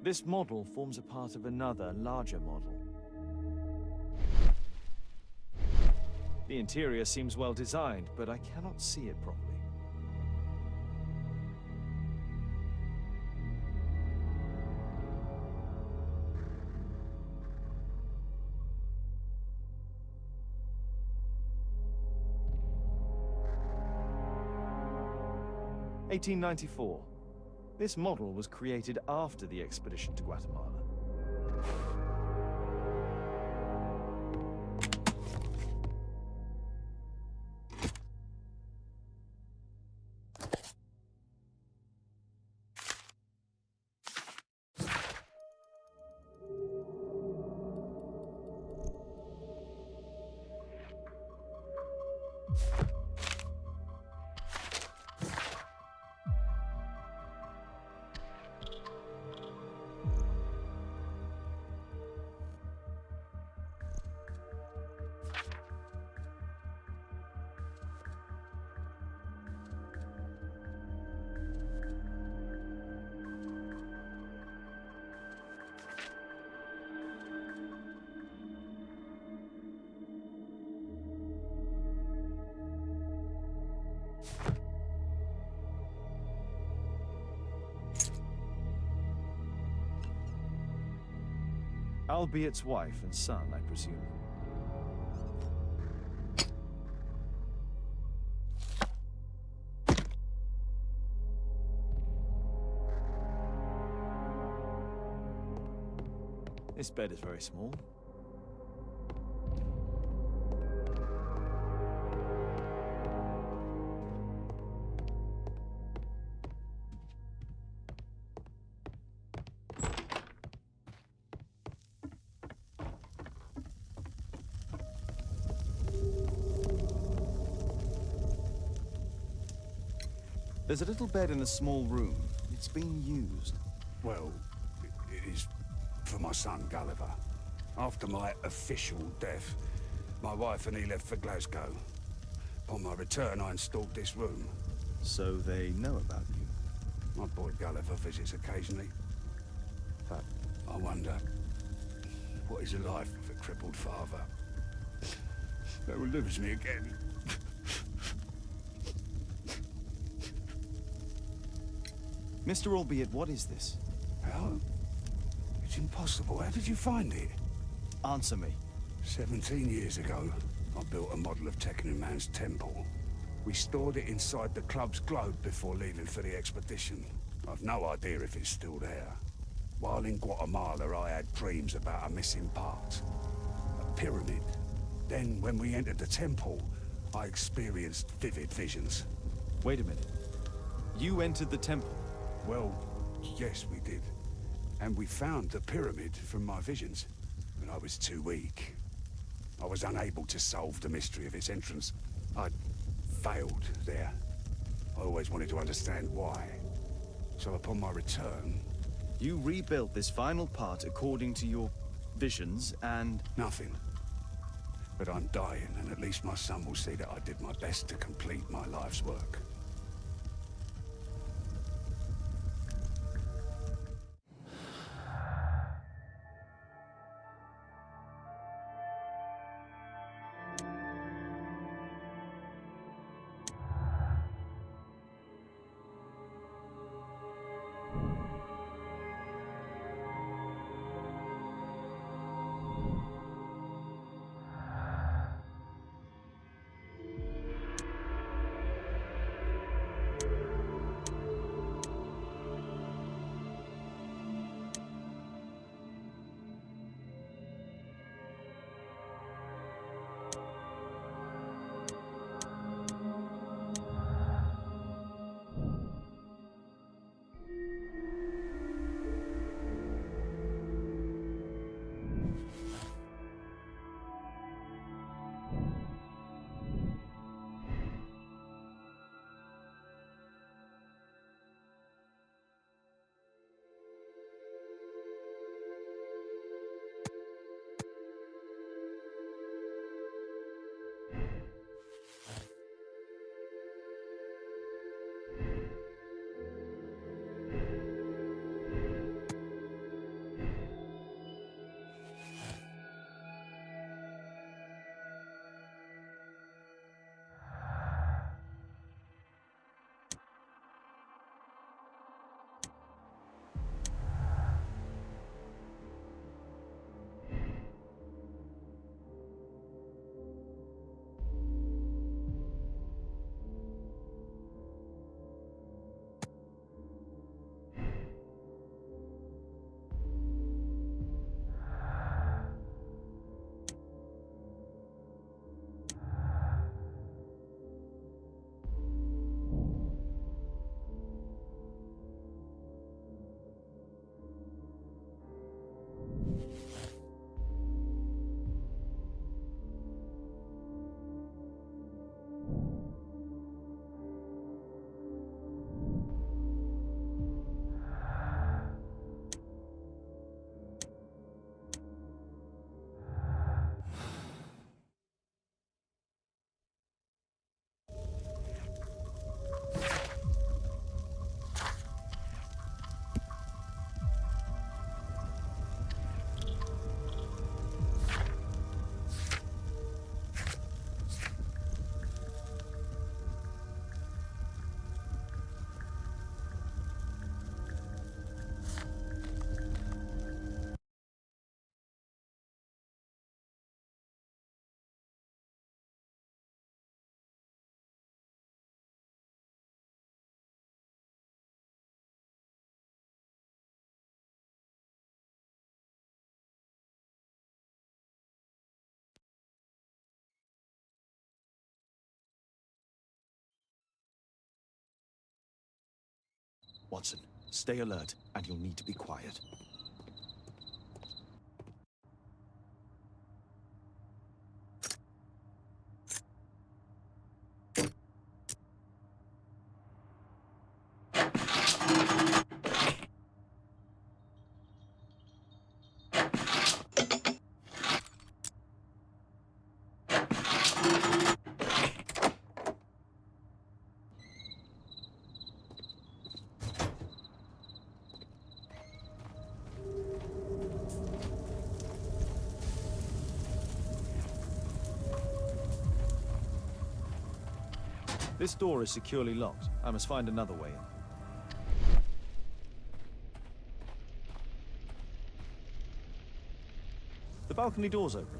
This model forms a part of another, larger model. The interior seems well designed, but I cannot see it properly. (1894). This model was created after the expedition to Guatemala. Albiet's wife and son, I presume. This bed is very small. There's a little bed in a small room. It's being used. Well, it is for my son, Gulliver. After my official death, my wife and he left for Glasgow. Upon my return, I installed this room. So they know about you? My boy Gulliver visits occasionally. But I wonder, what is a life with a crippled father? They will lose me again. Mr. Albiet, what is this? How? It's impossible. How did you find it? Answer me. 17 years ago, I built a model of Tekenu Man's temple. We stored it inside the club's globe before leaving for the expedition. I've no idea if it's still there. While in Guatemala, I had dreams about a missing part. A pyramid. Then, when we entered the temple, I experienced vivid visions. Wait a minute. You entered the temple? Well, yes, we did. And we found the pyramid from my visions. But I was too weak. I was unable to solve the mystery of its entrance. I failed there. I always wanted to understand why. So upon my return... You rebuilt this final part according to your visions and... Nothing. But I'm dying, and at least my son will see that I did my best to complete my life's work. Watson, stay alert, and you'll need to be quiet. This door is securely locked. I must find another way in. The balcony door's open.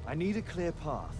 I need a clear path.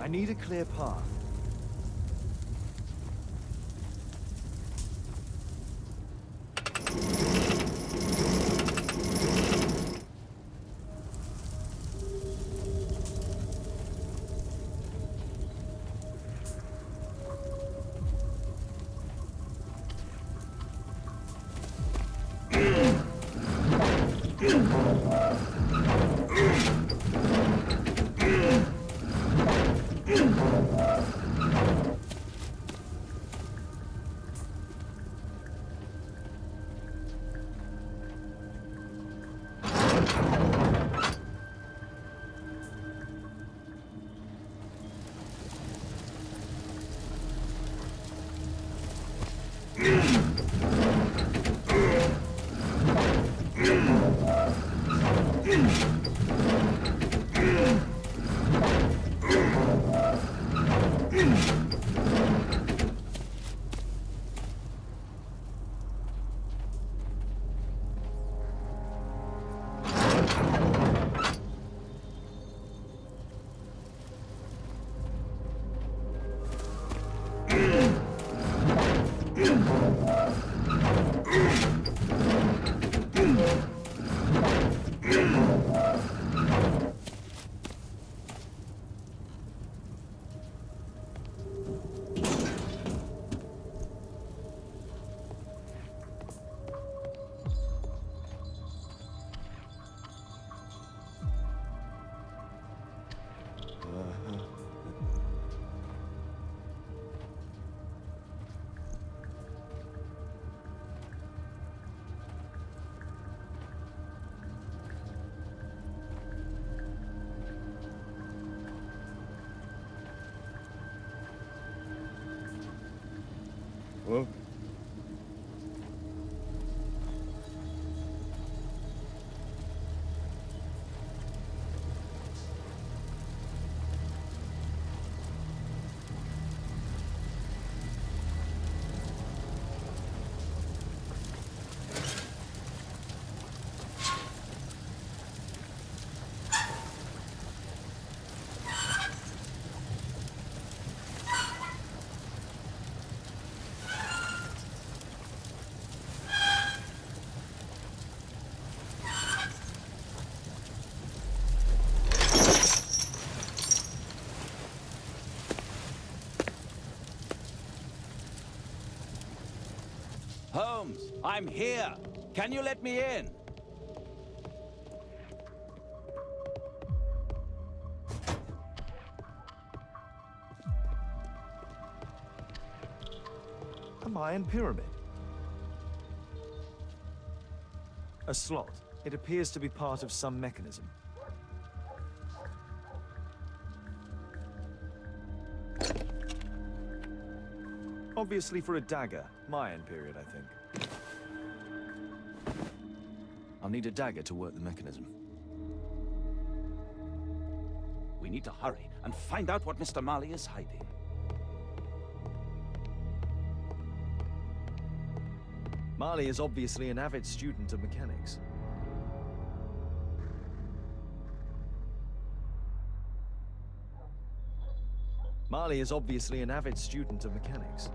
I need a clear path. Whoa. Holmes, I'm here. Can you let me in? A Mayan pyramid. A slot. It appears to be part of some mechanism. Obviously for a dagger. Mayan period, I think. I'll need a dagger to work the mechanism. We need to hurry and find out what Mr. Marley is hiding. Marley is obviously an avid student of mechanics. Marley is obviously an avid student of mechanics.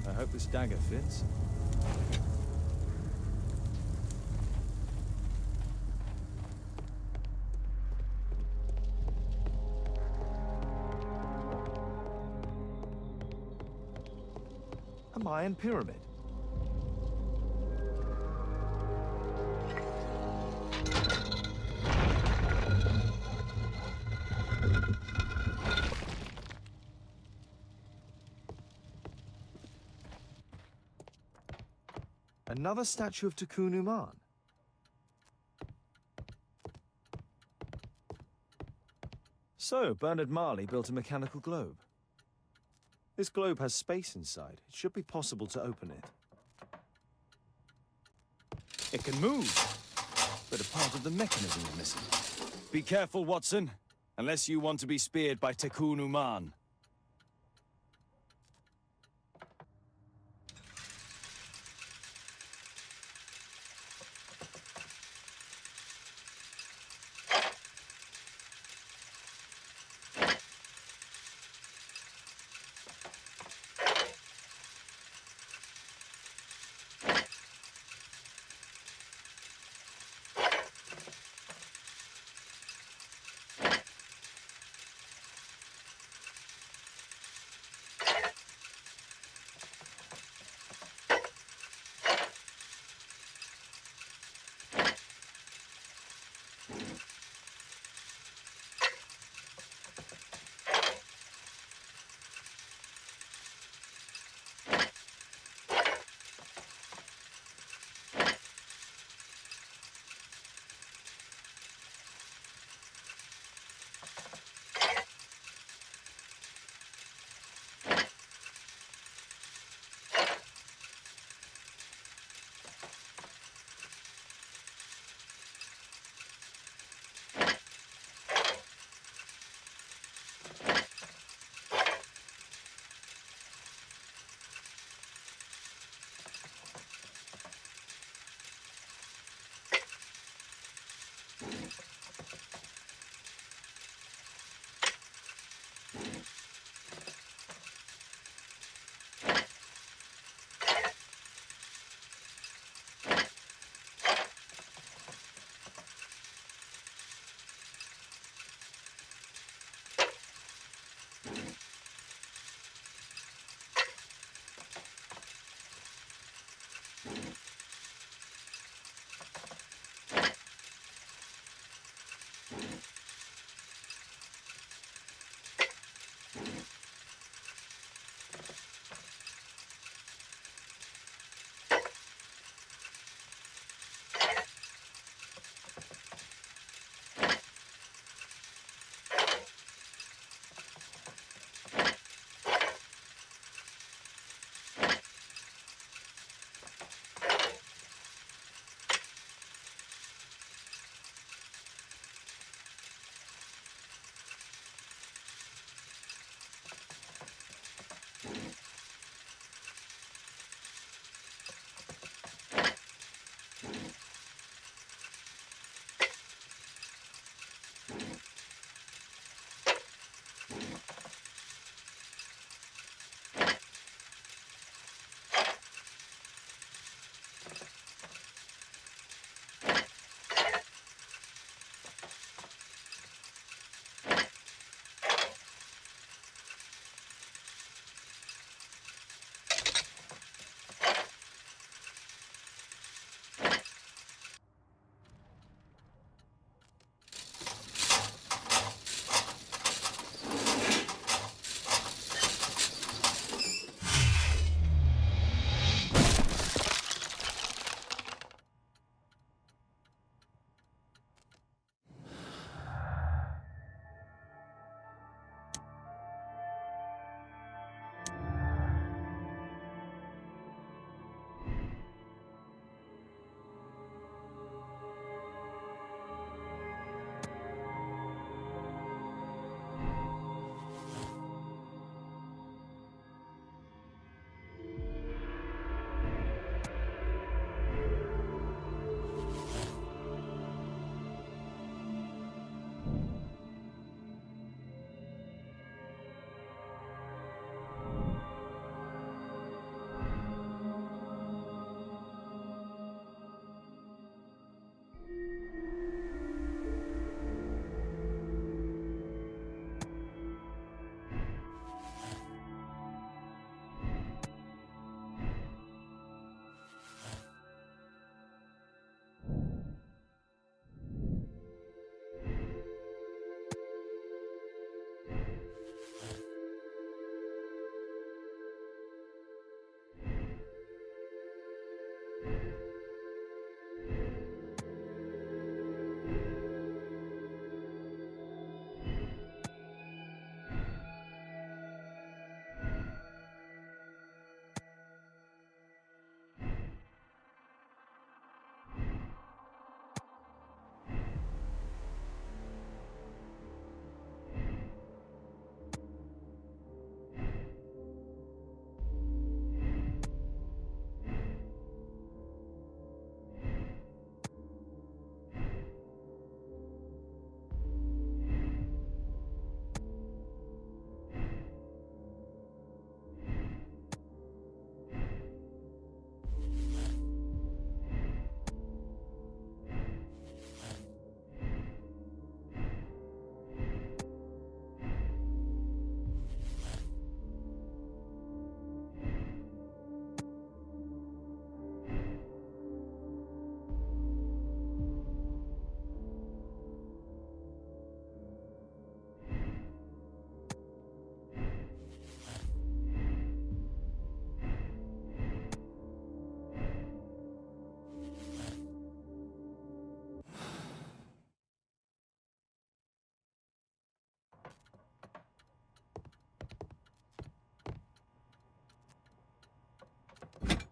I hope this dagger fits. A Mayan pyramid. Another statue of Takun. So, Bernard Marley built a mechanical globe. This globe has space inside. It should be possible to open it. It can move, but a part of the mechanism is missing. Be careful, Watson, unless you want to be speared by Takun.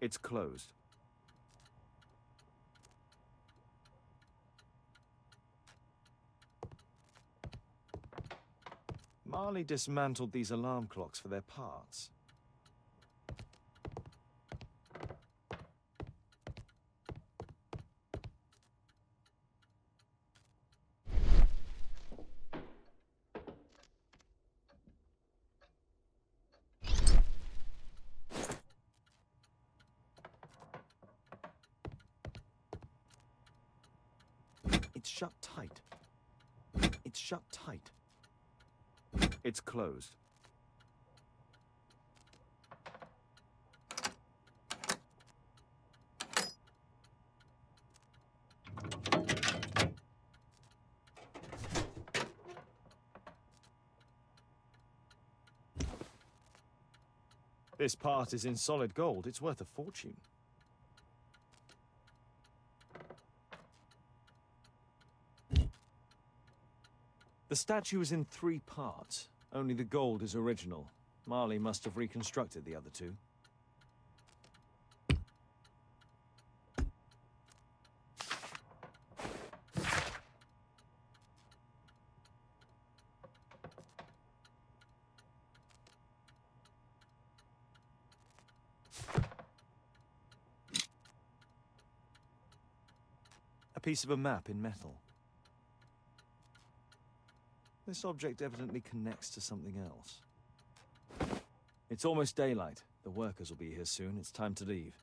It's closed. Marley dismantled these alarm clocks for their parts. It's shut tight. It's shut tight. It's closed. This part is in solid gold. It's worth a fortune. The statue is in 3 parts. Only the gold is original. Marley must have reconstructed the other 2. A piece of a map in metal. This object evidently connects to something else. It's almost daylight. The workers will be here soon. It's time to leave.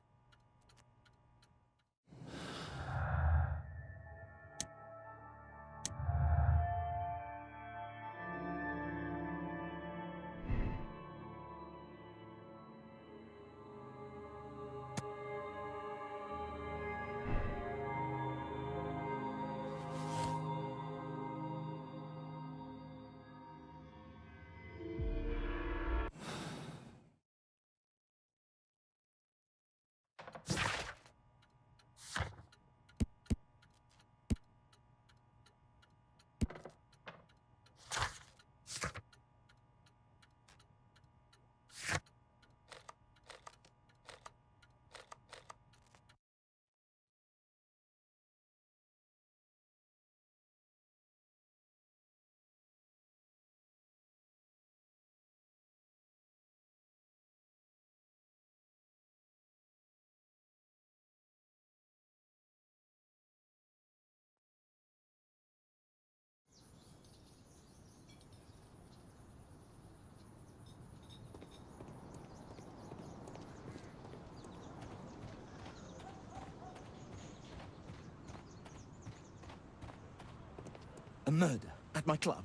A murder at my club.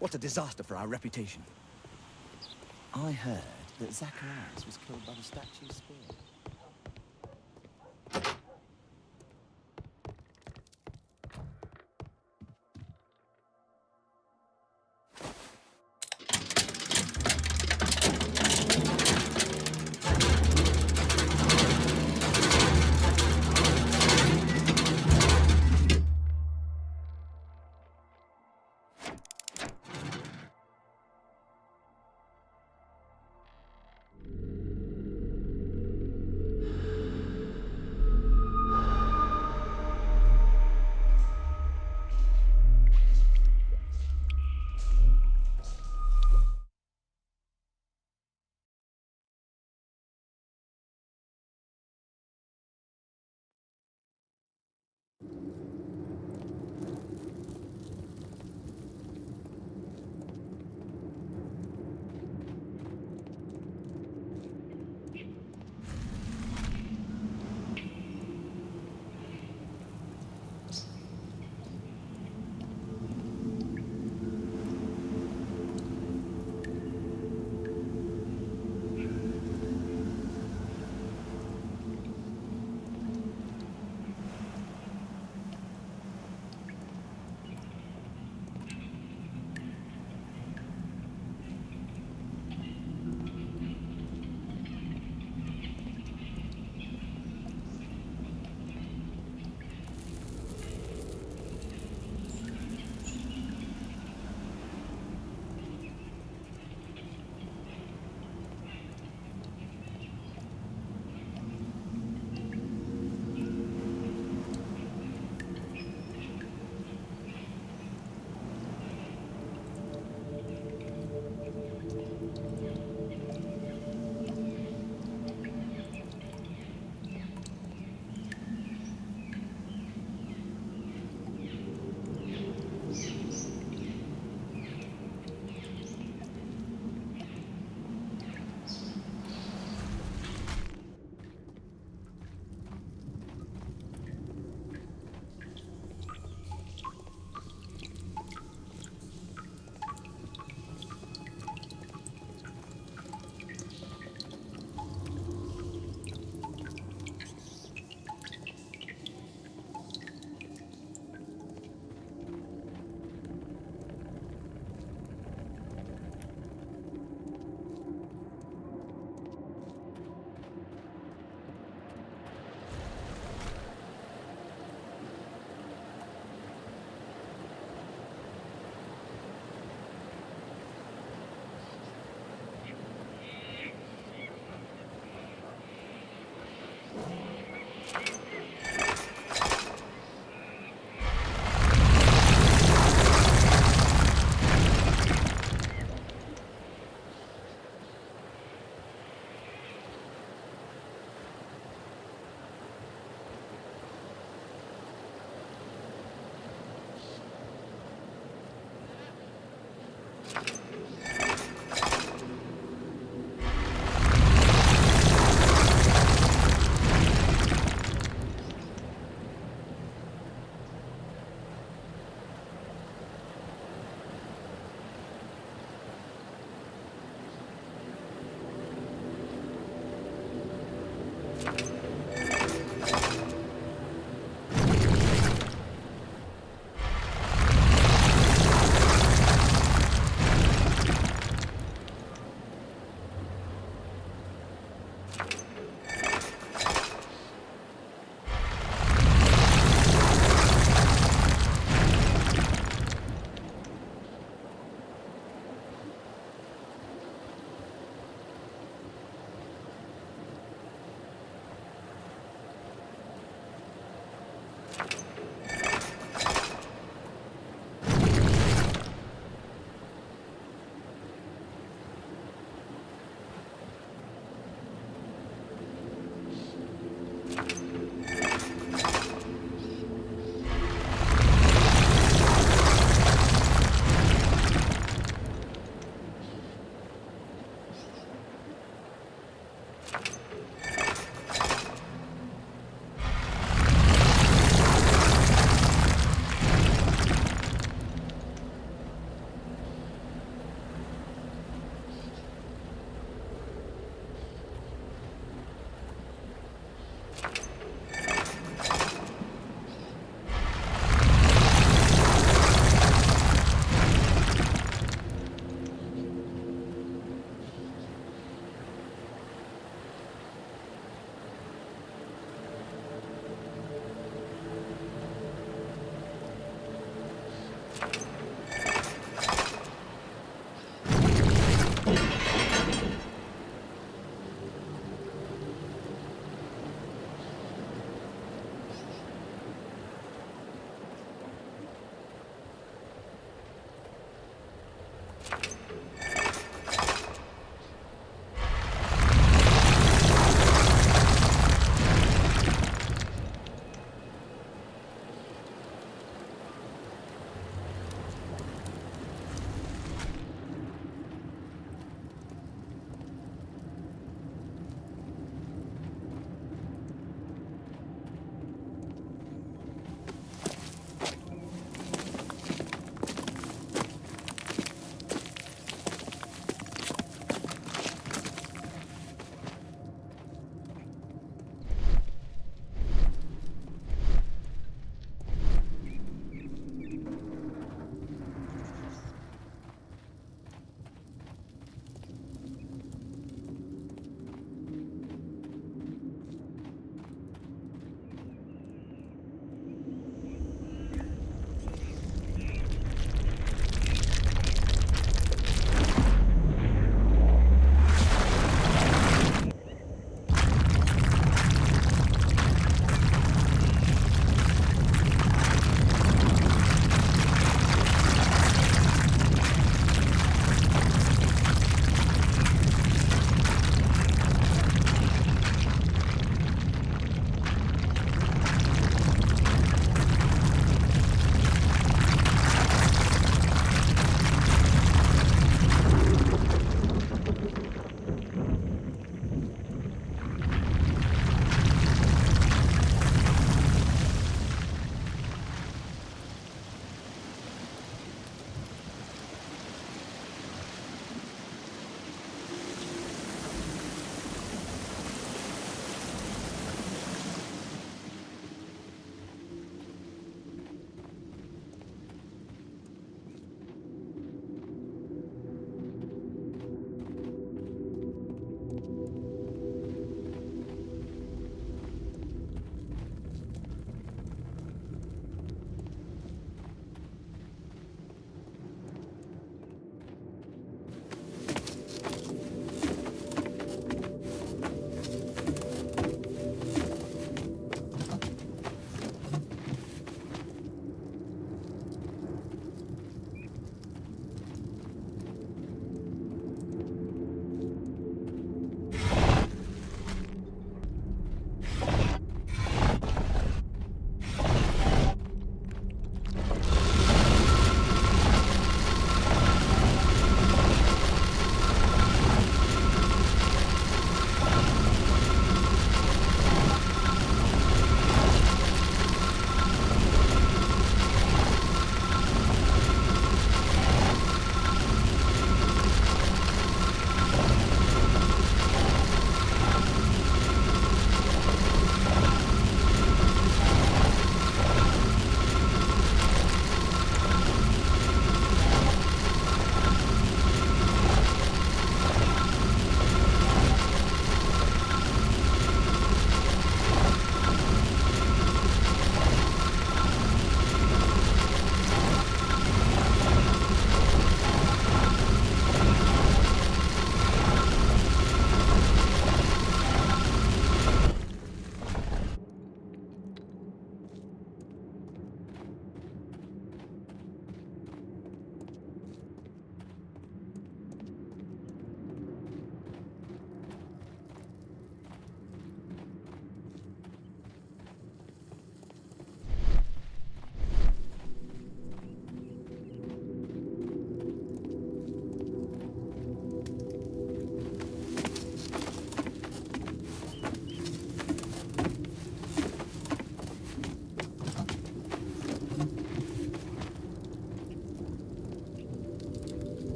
What a disaster for our reputation. I heard that Zacharias was killed by the statue's spear.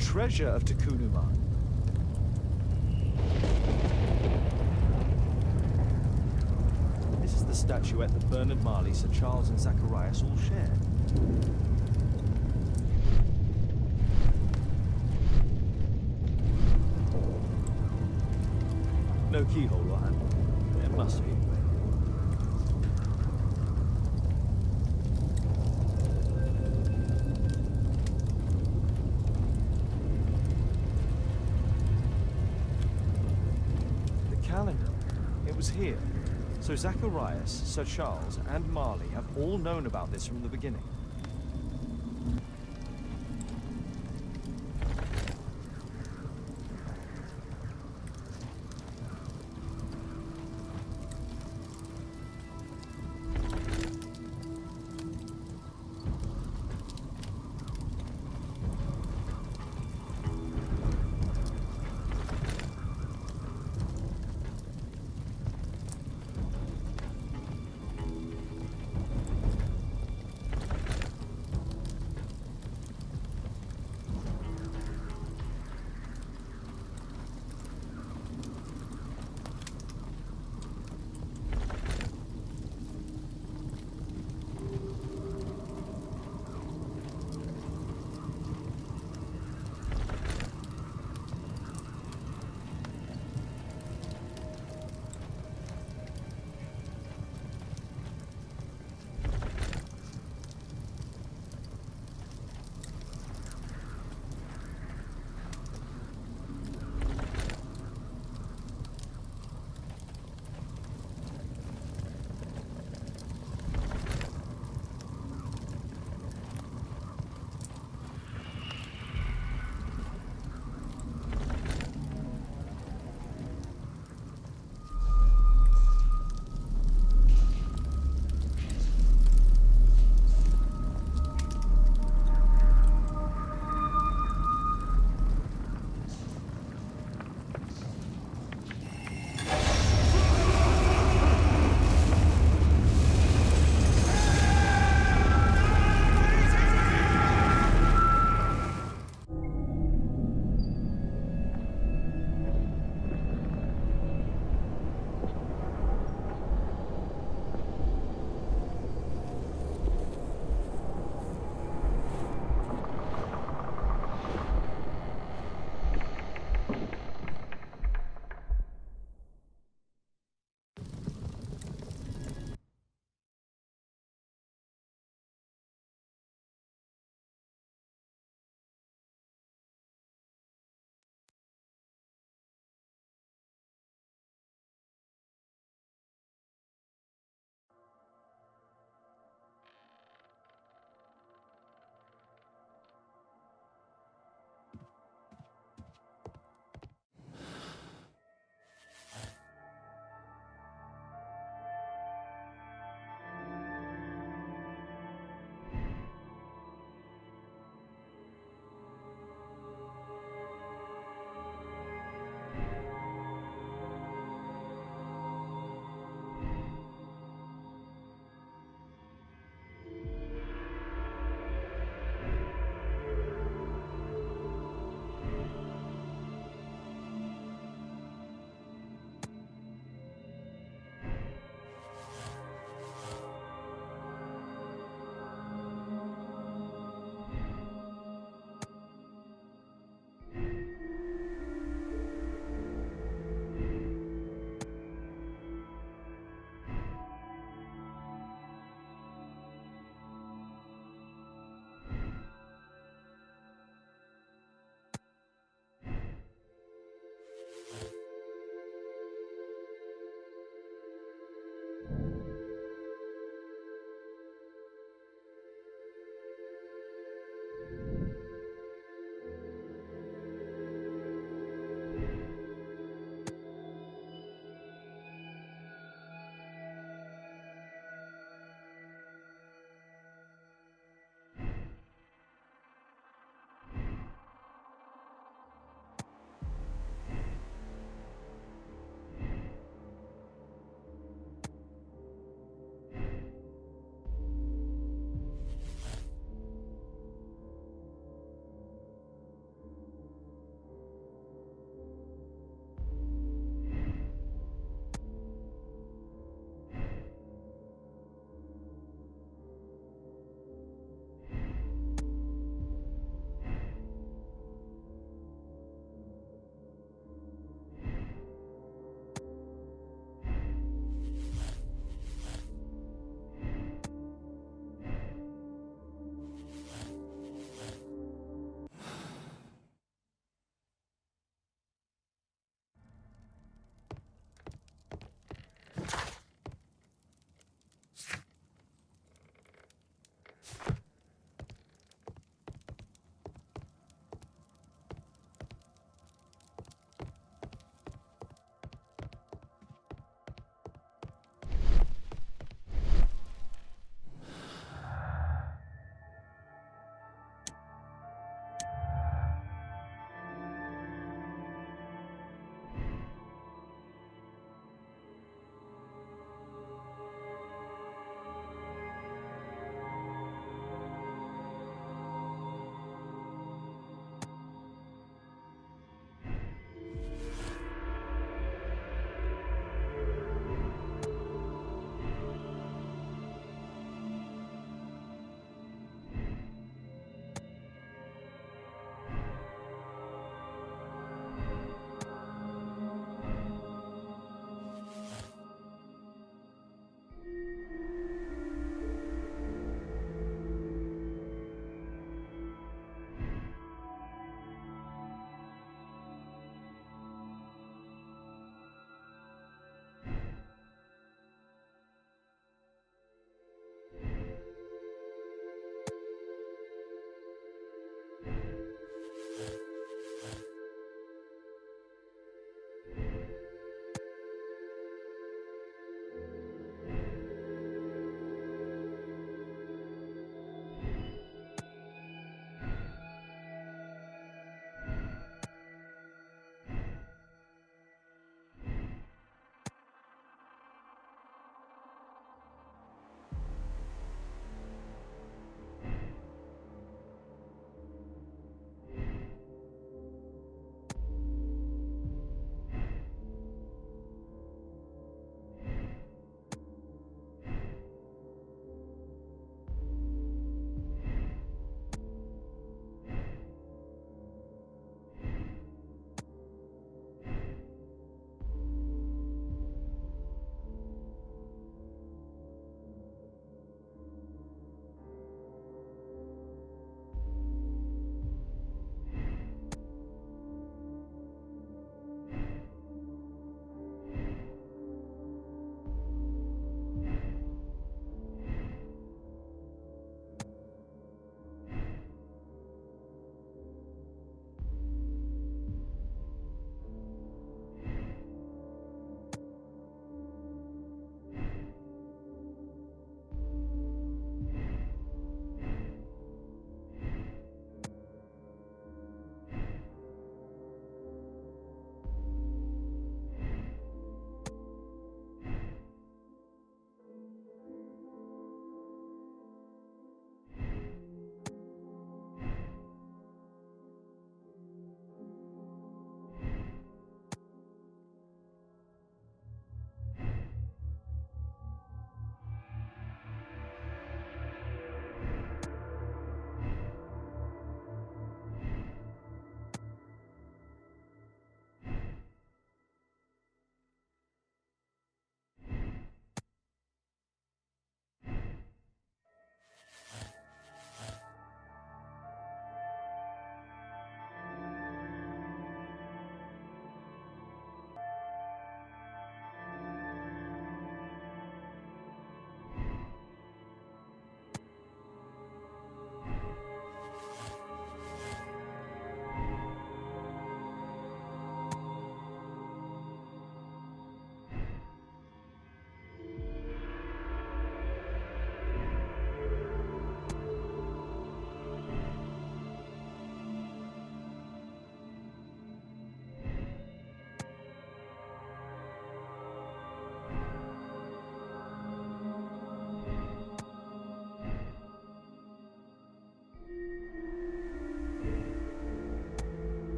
treasure of Takunuma. This is the statuette that Bernard Marley, Sir Charles and Zacharias all shared. No keyhole or handle. There must be a way. The calendar. It was here. So Zacharias, Sir Charles, and Marley have all known about this from the beginning.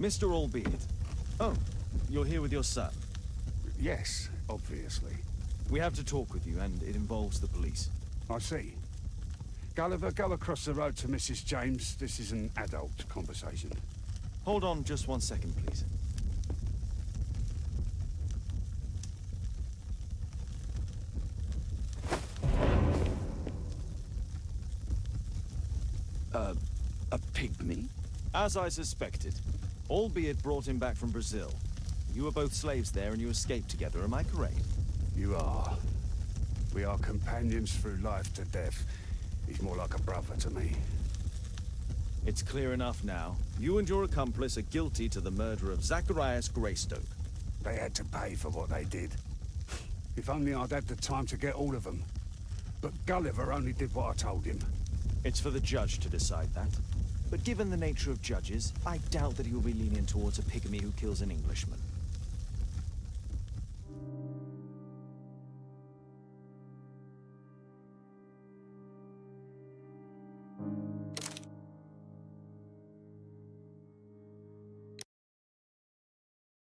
Mr. Allbeard. Oh, you're here with your son. Yes, obviously. We have to talk with you, and it involves the police. I see. Gulliver, go across the road to Mrs. James. This is an adult conversation. Hold on just 1 second, please. A pygmy? As I suspected, Allbeard brought him back from Brazil. You were both slaves there and you escaped together, am I correct? You are. We are companions through life to death. He's more like a brother to me. It's clear enough now. You and your accomplice are guilty to the murder of Zacharias Greystoke. They had to pay for what they did. If only I'd had the time to get all of them. But Gulliver only did what I told him. It's for the judge to decide that. But given the nature of judges, I doubt that he will be lenient towards a pygmy who kills an Englishman.